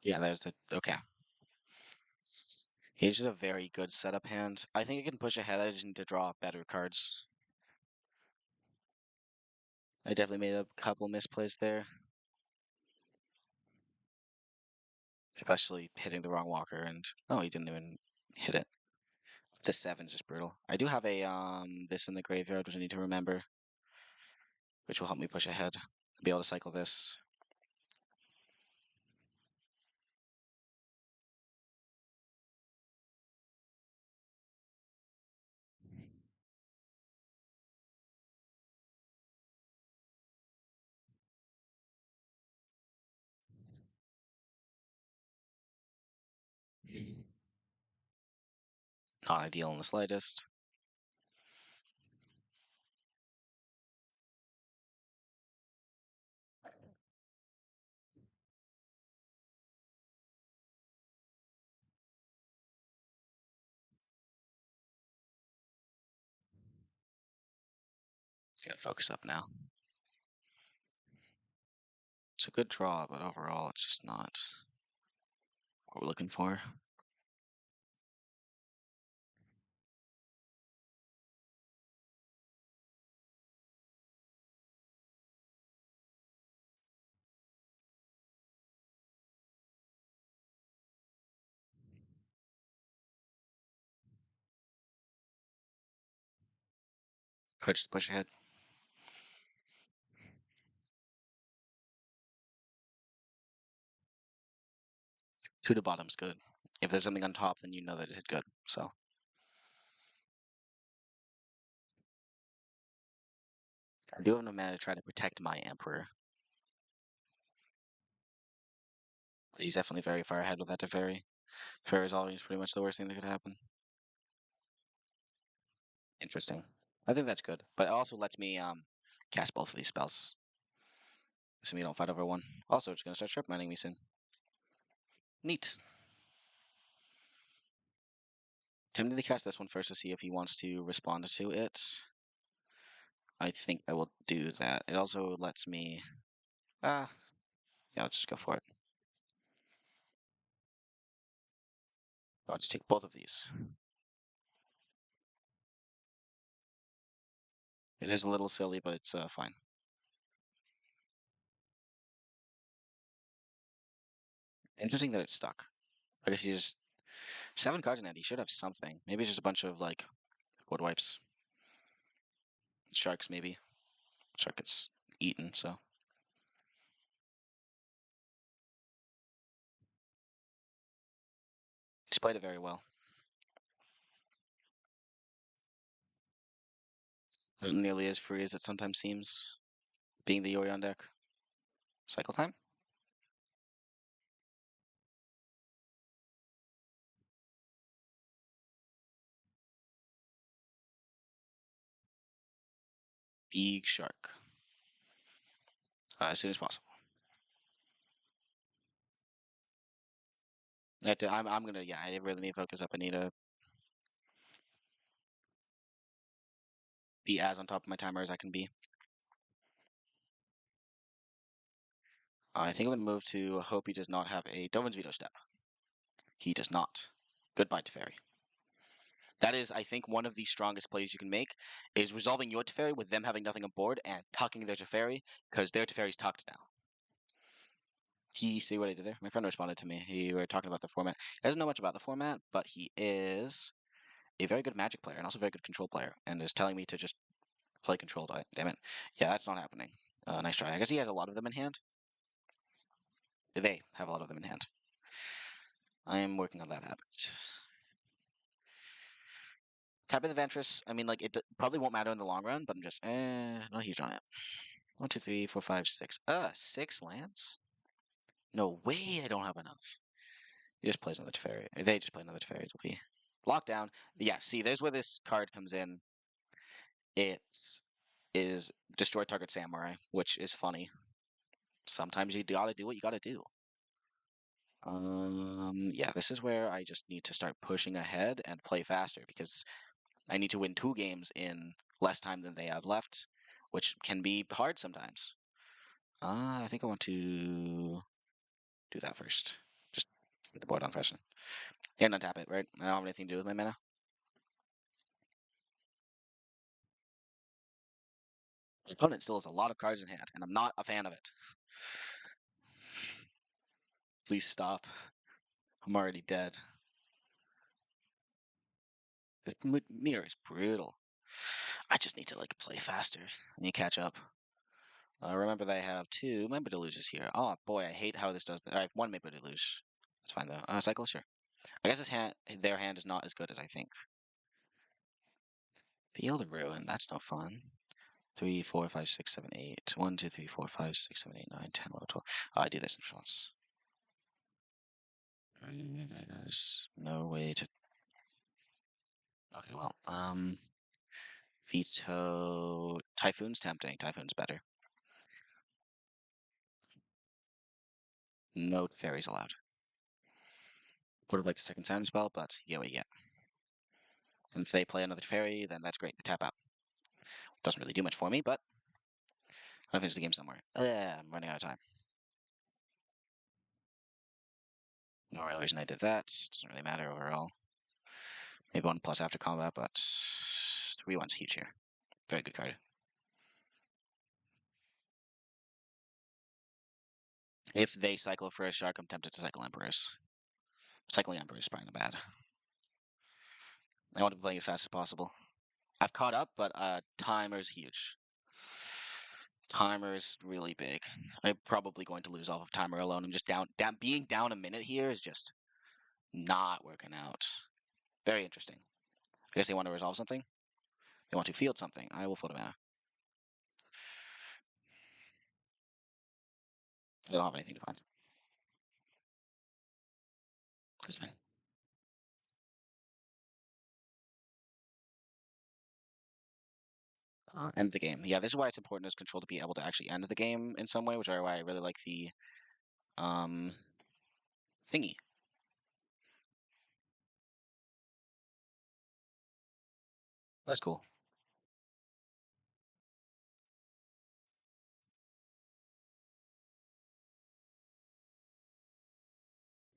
Yeah, there's the okay. He's just a very good setup hand. I think I can push ahead. I just need to draw better cards. I definitely made a couple misplays there, especially hitting the wrong walker. And oh, he didn't even hit it. Up to seven's just brutal. I do have a this in the graveyard, which I need to remember, which will help me push ahead. Be able to cycle this. Not ideal in the slightest. Gonna focus up now. It's a good draw, but overall, it's just not what we're looking for. Push ahead. Two to bottom's good. If there's something on top, then you know that it's good. So I do have enough mana to try to protect my Emperor. He's definitely very far ahead with that Teferi. Teferi is always pretty much the worst thing that could happen. Interesting. I think that's good, but it also lets me cast both of these spells, so we don't fight over one. Also, it's gonna start sharp mining me soon. Neat. Tempted to cast this one first to see if he wants to respond to it. I think I will do that. It also lets me. Yeah, let's just go for it. I'll just take both of these. It is a little silly, but it's fine. Interesting that it's stuck. I guess he just 7 cards in hand. He should have something. Maybe just a bunch of like wood wipes. Sharks, maybe. Shark gets eaten, so. He's played it very well. Not nearly as free as it sometimes seems, being the Yorion deck. Cycle time? Big shark. As soon as possible. I'm gonna, yeah, I really need to focus up. I need to be as on top of my timer as I can be. I think I'm gonna move to hope he does not have a Dovin's Veto step. He does not. Goodbye, Teferi. That is, I think, one of the strongest plays you can make is resolving your Teferi with them having nothing on board and tucking their Teferi, because their Teferi's tucked now. He see what I did there? My friend responded to me. He were talking about the format. He doesn't know much about the format, but he is a very good Magic player and also a very good Control player, and is telling me to just play Control. Damn it! Yeah, that's not happening. Nice try. I guess he has a lot of them in hand. They have a lot of them in hand. I am working on that habit. Tapping the Ventress, I mean, like, it probably won't matter in the long run, but I'm just, no huge on it. 1, 2, 3, 4, 5, 6. 6 lands? No way I don't have enough. He just plays another Teferi. They just play another Teferi. It'll be lockdown. Yeah, see, there's where this card comes in. It is destroy target samurai, which is funny. Sometimes you gotta do what you gotta do. Yeah, this is where I just need to start pushing ahead and play faster because I need to win 2 games in less time than they have left, which can be hard sometimes. I think I want to do that first. Just get the board on first. And untap it, right? I don't have anything to do with my mana. My opponent still has a lot of cards in hand, and I'm not a fan of it. Please stop. I'm already dead. This mirror is brutal. I just need to like play faster. I need to catch up. Remember that I have 2 Member Deluges here. Oh boy, I hate how this does that. I have 1 Member Deluge. That's fine though. Cycle, sure. I guess their hand is not as good as I think. Field of Ruin, that's no fun. 3, 4, 5, 6, 7, 8. 1, 2, 3, 4, 5, 6, 7, 8, 9, 10, 11, 12. Oh, I do this in response. There's no way to. Okay, well, veto. Typhoon's tempting. Typhoon's better. No fairies allowed. Would have liked a second sound spell, but yeah, what you get. And if they play another fairy, then that's great. They tap out. Doesn't really do much for me, but I'll finish the game somewhere. I'm running out of time. No real reason I did that. Doesn't really matter overall. Maybe 1 plus after combat, but 3/1's huge here. Very good card. If they cycle for a shark, I'm tempted to cycle Emperors. Cycling Emperors is probably not bad. I want to play as fast as possible. I've caught up, but timer's huge. Timer's really big. I'm probably going to lose off of timer alone. I'm just being down a minute here is just not working out. Very interesting. I guess they want to resolve something. They want to field something. I will field a mana. I don't have anything to find. That's fine. End the game. Yeah, this is why it's important as control to be able to actually end the game in some way, which is why I really like the um thingy. That's cool.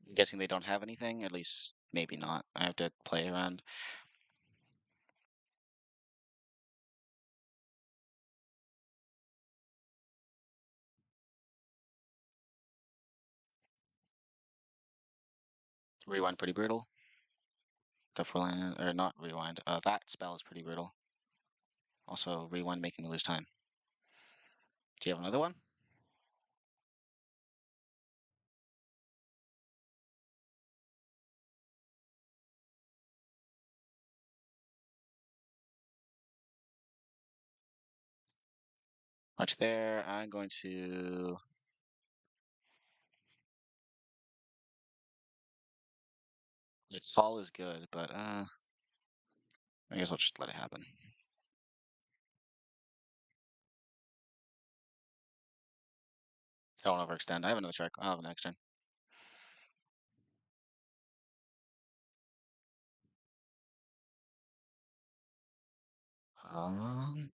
I'm guessing they don't have anything. At least maybe not. I have to play around. Rewind pretty brutal. Stuff rewind, or not rewind. That spell is pretty brutal. Also, rewind making me lose time. Do you have another one? Much there. I'm going to. Like, fall is good, but I guess I'll just let it happen. I won't overextend. I have another strike. I'll have an next turn. Um,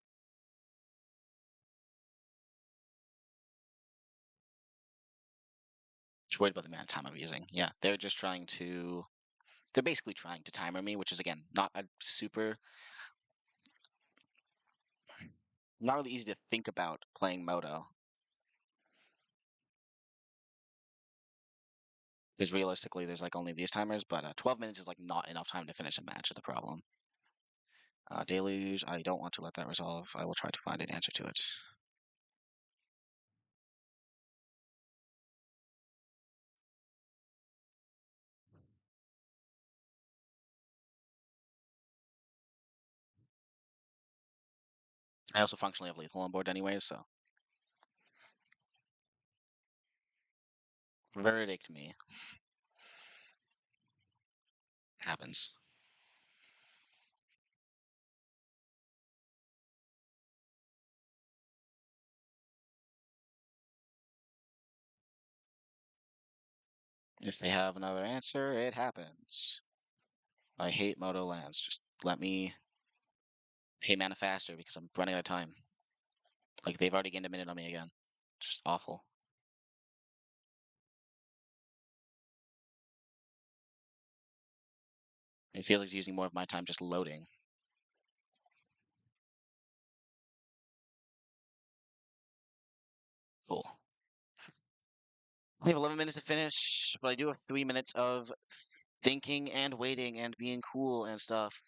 just worried about the amount of time I'm using. Yeah, they're just trying to. They're basically trying to timer me, which is again not a super, not really easy to think about playing Moto. Because realistically, there's like only these timers, but 12 minutes is like not enough time to finish a match. Is the problem. Deluge. I don't want to let that resolve. I will try to find an answer to it. I also functionally have lethal on board anyways, so verdict me happens. If they have another answer, it happens. I hate Moto lands. Just let me pay mana faster because I'm running out of time. Like they've already gained a minute on me again. Just awful. It feels like it's using more of my time just loading. Cool. I have 11 minutes to finish, but I do have 3 minutes of thinking and waiting and being cool and stuff.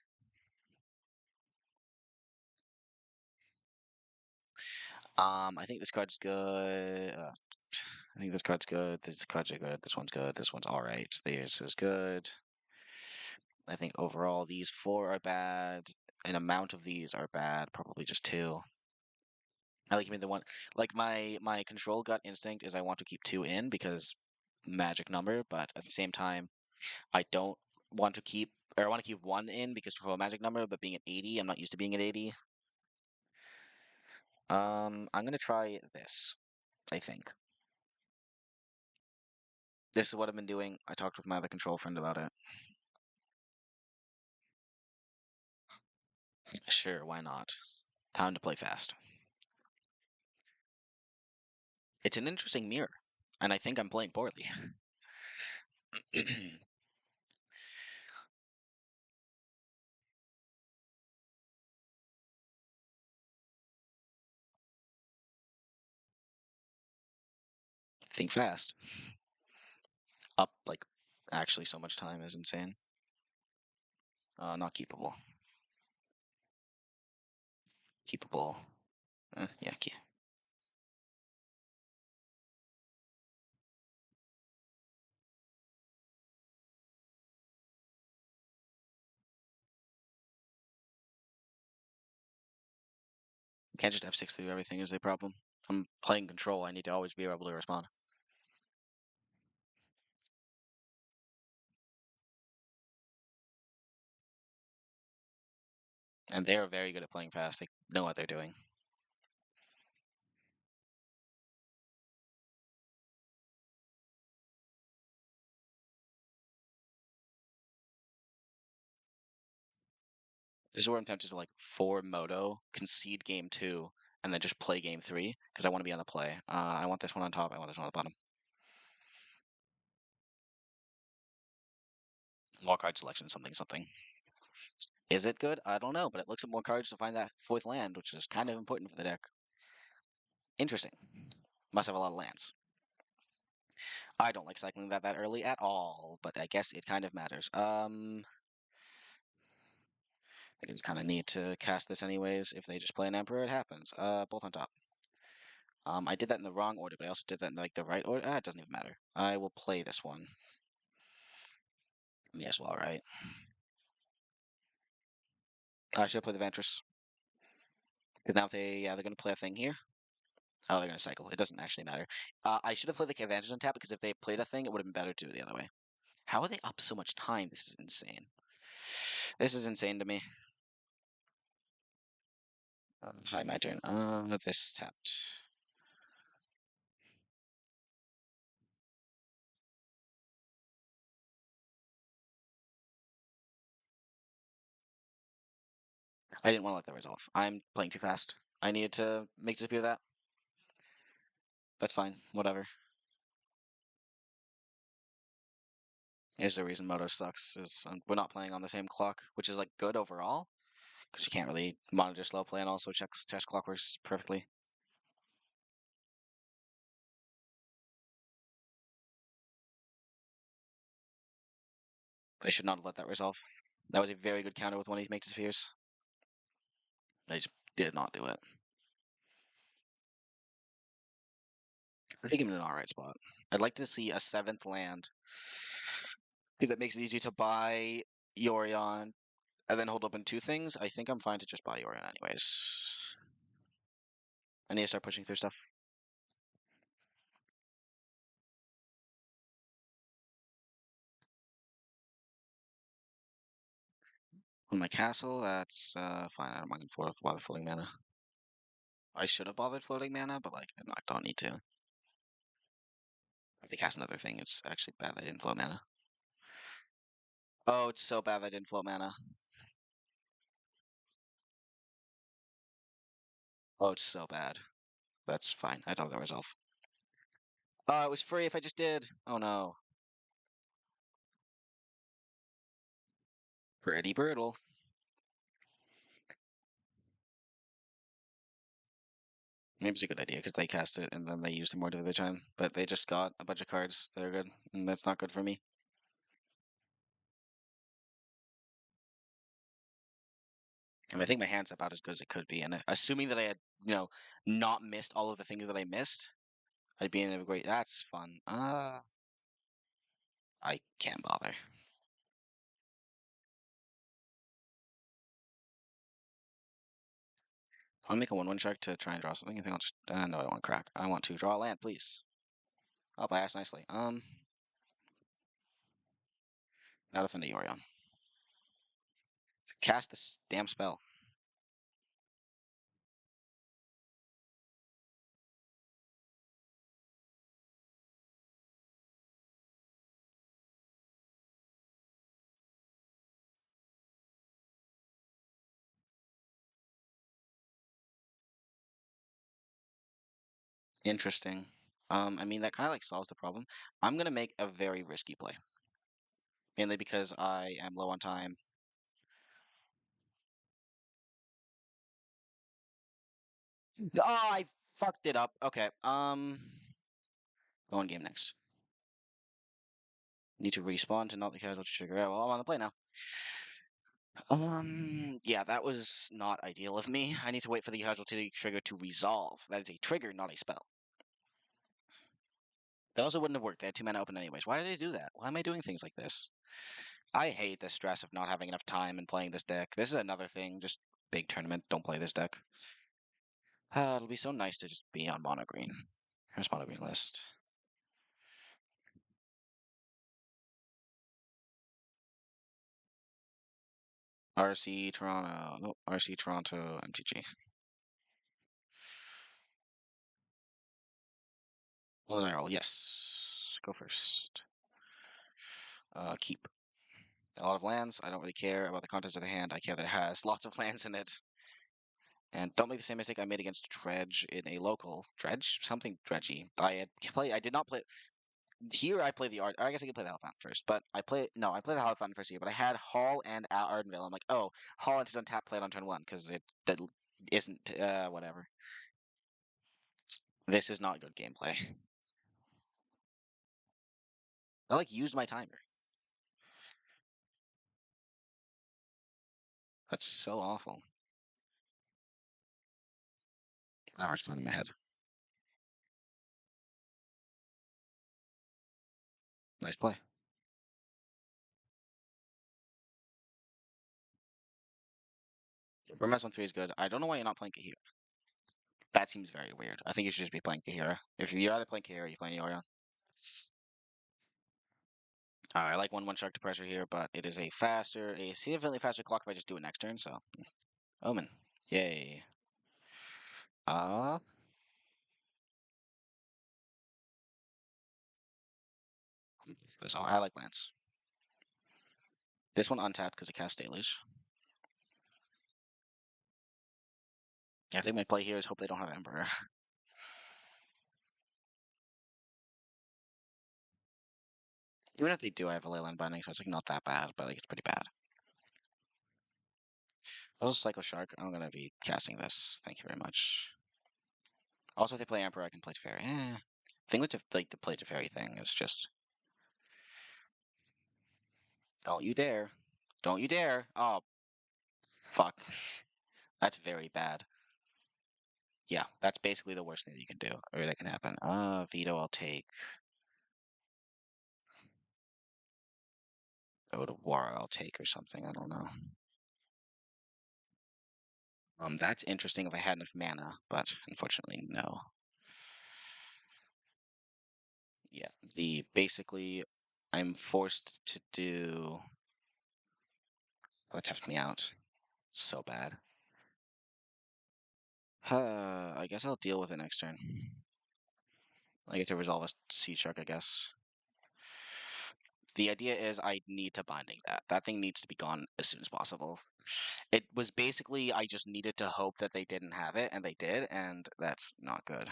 I think this card's good. I think this card's good. This cards are good. This one's good. This one's all right. This is good. I think overall these four are bad. An amount of these are bad. Probably just two. I like giving the one like my control gut instinct is I want to keep two in because magic number, but at the same time I don't want to keep or I want to keep one in because control magic number, but being at 80, I'm not used to being at 80. I'm gonna try this, I think. This is what I've been doing. I talked with my other control friend about it. Sure, why not? Time to play fast. It's an interesting mirror, and I think I'm playing poorly. Think fast. Up, like, actually so much time is insane. Not keepable. Keepable. Yeah, can't just F6 through everything is a problem. I'm playing control. I need to always be able to respond. And they are very good at playing fast. They know what they're doing. This is where I'm tempted to like for Moto, concede game two, and then just play game three because I want to be on the play. I want this one on top. I want this one on the bottom. Wall card selection, something, something. Is it good? I don't know, but it looks at more cards to find that fourth land, which is kind of important for the deck. Interesting. Must have a lot of lands. I don't like cycling that early at all, but I guess it kind of matters. I just kind of need to cast this anyways. If they just play an Emperor, it happens. Both on top. I did that in the wrong order, but I also did that in like the right order. It doesn't even matter. I will play this one. Yes, well, right. I should play the Ventress. Because now if they're going to play a thing here. Oh, they're going to cycle. It doesn't actually matter. I should have played the Advantage on tap because if they played a thing, it would have been better to do it the other way. How are they up so much time? This is insane. This is insane to me. Hi, my turn. This tapped. I didn't want to let that resolve. I'm playing too fast. I needed to make disappear that. That's fine. Whatever. Is the reason Moto sucks. Is we're not playing on the same clock, which is like good overall, because you can't really monitor slow play and also chess clock works perfectly. I should not have let that resolve. That was a very good counter with one of these make disappears. I just did not do it. I think I'm in an alright spot. I'd like to see a seventh land because that makes it easy to buy Yorion and then hold open two things. I think I'm fine to just buy Yorion anyways. I need to start pushing through stuff. On my castle, that's fine. I don't mind bother floating mana. I should have bothered floating mana, but like I don't need to. If they cast another thing, it's actually bad that I didn't float mana. Oh, it's so bad that I didn't float mana. Oh, it's so bad. That's fine. I thought that was off. Oh, it was free if I just did. Oh no. Pretty brutal. Maybe it's a good idea because they cast it and then they use it more to the time. But they just got a bunch of cards that are good, and that's not good for me. I mean, I think my hand's about as good as it could be, and assuming that I had, not missed all of the things that I missed, I'd be in a great. That's fun. I can't bother. I'll make a 1/1 shark to try and draw something. I think I'll just. No, I don't want crack. I want to draw a land, please. Oh, I asked nicely. Now defend the Yorion. Cast this damn spell. Interesting. I mean that kind of like solves the problem. I'm gonna make a very risky play, mainly because I am low on time. Oh, I fucked it up. Okay. Go on game next. Need to respawn to not the casualty trigger. Well, I'm on the play now. Yeah, that was not ideal of me. I need to wait for the casualty trigger to resolve. That is a trigger, not a spell. That also wouldn't have worked. They had 2 mana open anyways. Why did they do that? Why am I doing things like this? I hate the stress of not having enough time and playing this deck. This is another thing. Just big tournament. Don't play this deck. It'll be so nice to just be on mono green. Here's mono green list. RC Toronto. Oh, RC Toronto MTG. Well, then I roll. Yes. Go first. Keep. A lot of lands. I don't really care about the contents of the hand. I care that it has lots of lands in it. And don't make the same mistake I made against Dredge in a local. Dredge? Something dredgy. I did not play here. I play the art. I guess I could play the Hellfountain first, but I play the Hellfountain first here. But I had Hall and Ardenvale. I'm like, oh, Hall enters untap, play it on turn 1 because it isn't whatever. This is not good gameplay. I like used my timer. That's so awful. Now it's fun in my head. Nice play. Hermes on 3 is good. I don't know why you're not playing Kahira. That seems very weird. I think you should just be playing Kahira. If you're either playing Kahira or you're playing Yorion. I like 1-1 Shark to pressure here, but it is a significantly faster clock if I just do it next turn, so. Omen. Yay. Uh, so I like Lance. This one untapped because it casts Deluge. I think my play here is hope they don't have Emperor. Even if they do, I have a Leyline Binding, so it's like not that bad, but like it's pretty bad. Also, Psycho Shark, I'm gonna be casting this. Thank you very much. Also, if they play Emperor, I can play Teferi. Thing with like the play Teferi thing is just don't you dare. Don't you dare. Oh, fuck. That's very bad. Yeah, that's basically the worst thing that you can do, or that can happen. Veto I'll take. Go to War I'll take or something, I don't know. That's interesting if I had enough mana, but unfortunately, no. Yeah, basically, I'm forced to do. That taps me out. So bad. I guess I'll deal with it next turn. I get to resolve a Sea Shark, I guess. The idea is I need to binding that. That thing needs to be gone as soon as possible. It was basically I just needed to hope that they didn't have it, and they did, and that's not good.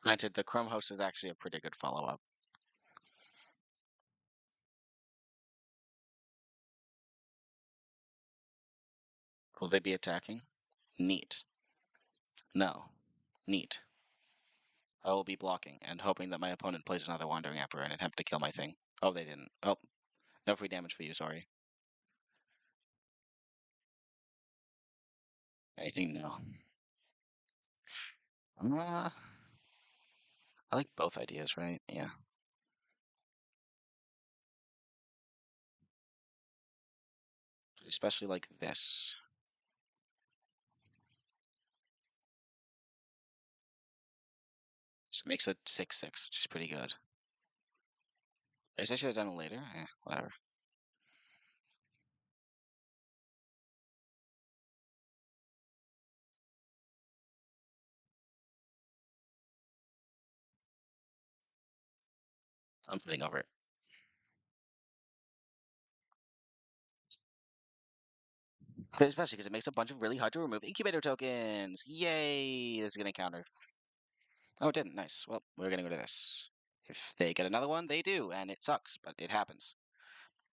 Granted, the Chrome Host is actually a pretty good follow-up. Will they be attacking? Neat. No. Neat. I will be blocking and hoping that my opponent plays another Wandering Emperor and attempt to kill my thing. Oh, they didn't. Oh, no free damage for you, sorry. Anything? No. Uh, I like both ideas, right? Yeah. Especially like this. So it makes it 6-6, which is pretty good. I guess I should have done it later. Whatever. I'm putting over it. Especially because it makes a bunch of really hard to remove incubator tokens. Yay! This is gonna counter. Oh, it didn't. Nice. Well, we're gonna go to this. If they get another one, they do, and it sucks, but it happens.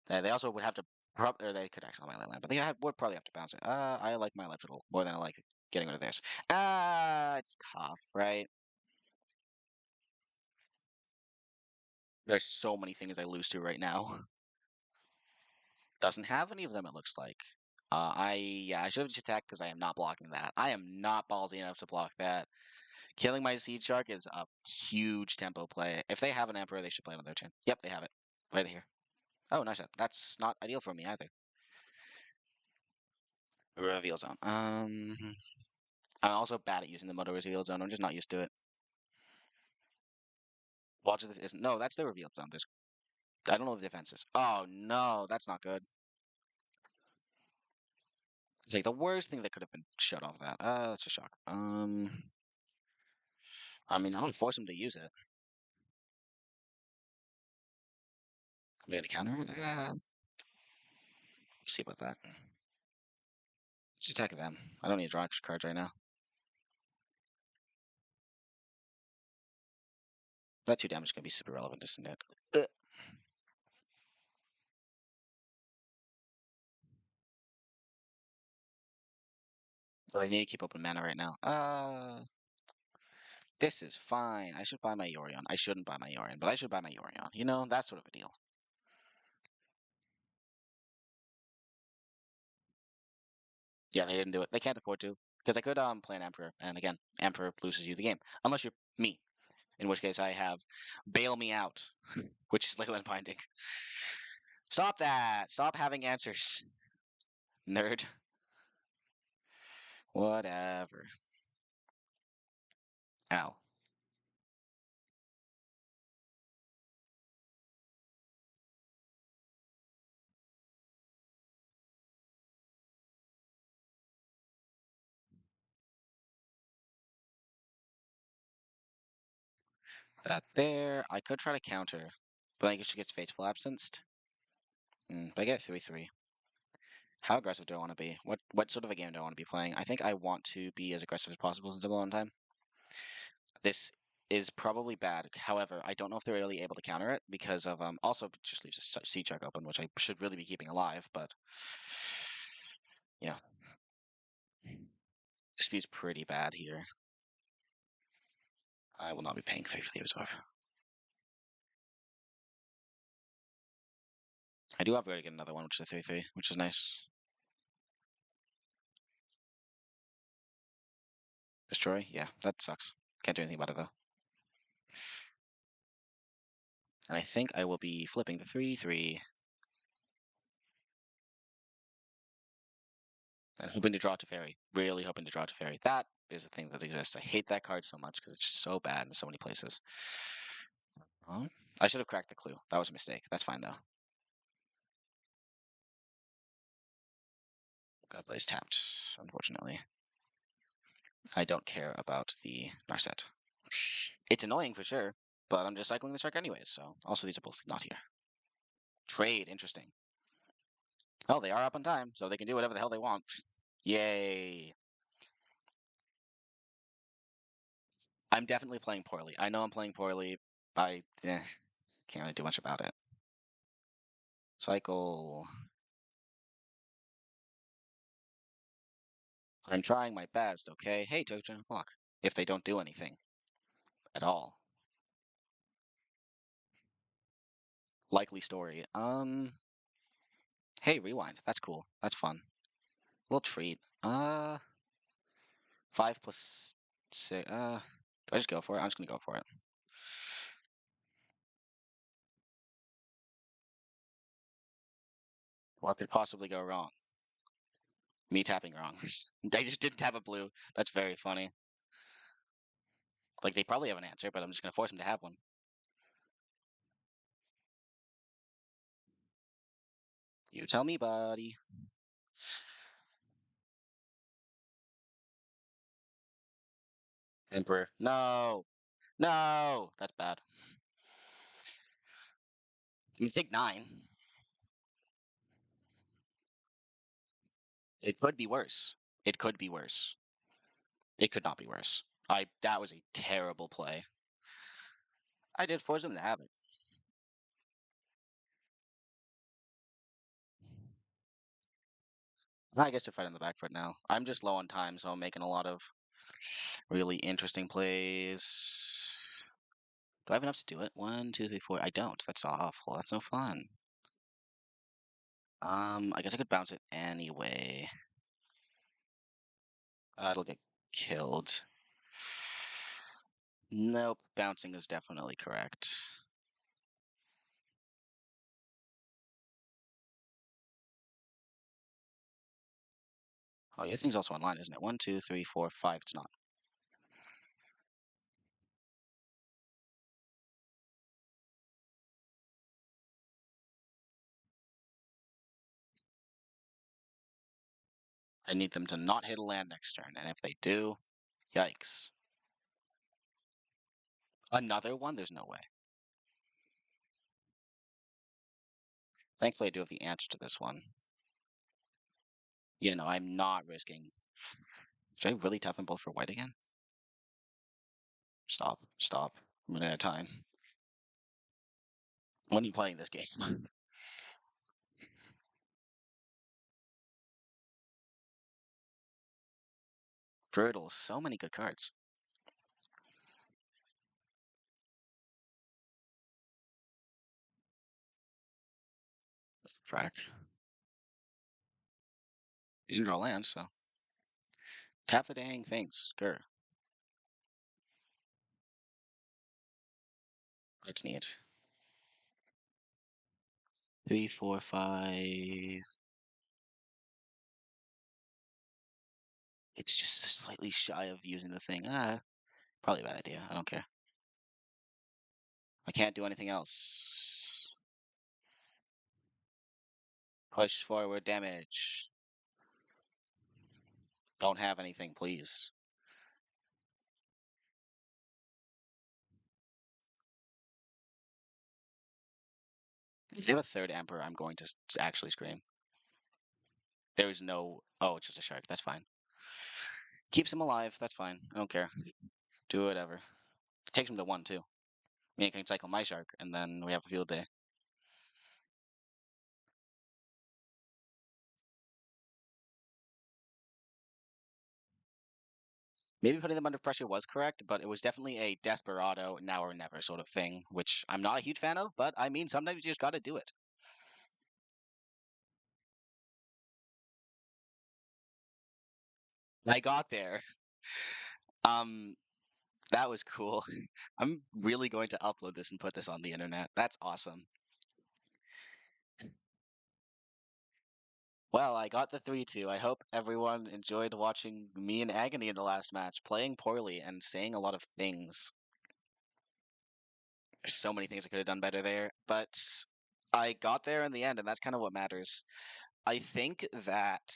They also would have to, or they could exile my land, but would probably have to bounce it. I like my electrical more than I like getting rid of theirs. It's tough, right? There's so many things I lose to right now. Doesn't have any of them, it looks like. I should have just attacked because I am not blocking that. I am not ballsy enough to block that. Killing my Seed Shark is a huge tempo play. If they have an Emperor, they should play it on their turn. Yep, they have it. Right here. Oh, nice. That's not ideal for me either. Reveal zone. I'm also bad at using the Moto Reveal zone. I'm just not used to it. Watch this isn't. No, that's the revealed zone. I don't know what the defense is. Oh no, that's not good. It's like the worst thing that could have been shut off that. That's a shock. I mean, I don't force him to use it. I'm gonna counter it. See about that. Just attack them. I don't need to draw extra cards right now. That 2 damage is gonna be super relevant, isn't it? So I need to keep open mana right now. This is fine. I should buy my Yorion. I shouldn't buy my Yorion, but I should buy my Yorion. You know, that sort of a deal. Yeah, they didn't do it. They can't afford to. Because I could play an Emperor, and again, Emperor loses you the game. Unless you're me, in which case I have Bail Me Out, which is Leyland Binding. Stop that! Stop having answers, nerd. Whatever. Ow. That there. I could try to counter, but I think she gets Fateful Absenced. But I get 3-3. How aggressive do I want to be? What sort of a game do I want to be playing? I think I want to be as aggressive as possible since I'm low on time. This is probably bad. However, I don't know if they're really able to counter it because of also just leaves a sea check open, which I should really be keeping alive, but yeah. Dispute's pretty bad here. I will not be paying 3 for the Absorb. I do have to get another one, which is a 3-3, which is nice. Destroy? Yeah, that sucks. Can't do anything about it though. And I think I will be flipping the 3-3 and hoping to draw to fairy. Really hoping to draw to fairy. That is the thing that exists. I hate that card so much because it's just so bad in so many places. Oh, I should have cracked the clue. That was a mistake. That's fine though. Godblaze tapped, unfortunately. I don't care about the Narset. It's annoying for sure, but I'm just cycling the shark anyways, so also these are both not here. Trade, interesting. Oh, they are up on time, so they can do whatever the hell they want. Yay. I'm definitely playing poorly. I know I'm playing poorly. Can't really do much about it. Cycle. I'm trying my best, okay? Hey, Jojo, look. If they don't do anything at all. Likely story. Hey, rewind. That's cool. That's fun. Little treat. 5 plus 6. Do I just go for it? I'm just gonna go for it. What could possibly go wrong? Me tapping wrong. I just didn't tap a blue. That's very funny. Like, they probably have an answer, but I'm just gonna force them to have one. You tell me, buddy. Emperor. No! No! That's bad. I mean, take 9. It could be worse. It could be worse. It could not be worse. That was a terrible play. I did force them to have it. I guess they're fighting the back foot now. I'm just low on time, so I'm making a lot of really interesting plays. Do I have enough to do it? 1, 2, 3, 4. I don't. That's awful. That's no fun. I guess I could bounce it anyway. It'll get killed. Nope, bouncing is definitely correct. Oh, yeah, this thing's also online, isn't it? 1, 2, 3, 4, 5. It's not. I need them to not hit a land next turn, and if they do, yikes. Another one? There's no way. Thankfully, I do have the answer to this one. Yeah, no, I'm not risking. Should I really toughen both for white again? Stop. Stop. I'm running out of time. When are you playing this game? Brutal. So many good cards. Frack. You didn't draw land, so tap the dang things. Grr. That's neat. 3, 4, 5. It's just slightly shy of using the thing. Probably a bad idea. I don't care. I can't do anything else. Push forward damage. Don't have anything, please. If they have a third Emperor, I'm going to actually scream. There's no. Oh, it's just a shark. That's fine. Keeps him alive. That's fine. I don't care. Do whatever. Takes him to 1, too. I mean, I can cycle my shark, and then we have a field day. Maybe putting them under pressure was correct, but it was definitely a desperado, now or never sort of thing, which I'm not a huge fan of, but I mean, sometimes you just gotta do it. I got there. Um, that was cool. I'm really going to upload this and put this on the internet. That's awesome. Well, I got the 3-2. I hope everyone enjoyed watching me and Agony in the last match, playing poorly and saying a lot of things. There's so many things I could have done better there, but I got there in the end, and that's kind of what matters. I think that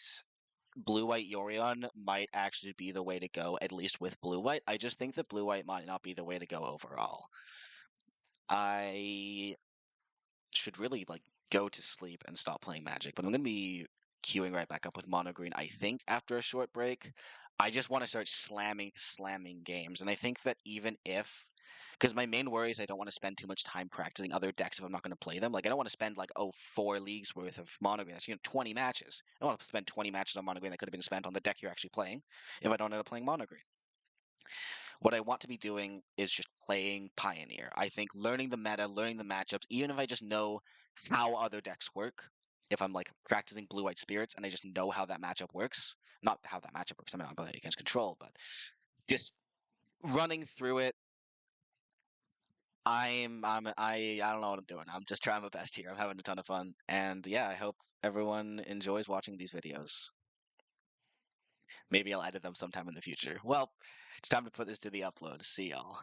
blue-white Yorion might actually be the way to go, at least with blue-white. I just think that blue-white might not be the way to go overall. I should really like go to sleep and stop playing Magic, but I'm gonna be queuing right back up with Mono Green. I think after a short break, I just want to start slamming games, and I think that even if, because my main worry is I don't want to spend too much time practicing other decks if I'm not going to play them. Like I don't want to spend like 4 leagues worth of Mono Green. That's 20 matches. I don't want to spend 20 matches on Mono Green that could have been spent on the deck you're actually playing if I don't end up playing Mono Green. What I want to be doing is just playing Pioneer. I think learning the meta, learning the matchups, even if I just know how other decks work, if I'm like practicing blue white spirits and I just know how that matchup works, not how that matchup works, I mean, I'm playing against control, but just running through it. I don't know what I'm doing. I'm just trying my best here. I'm having a ton of fun. And yeah, I hope everyone enjoys watching these videos. Maybe I'll edit them sometime in the future. Well, it's time to put this to the upload. See y'all.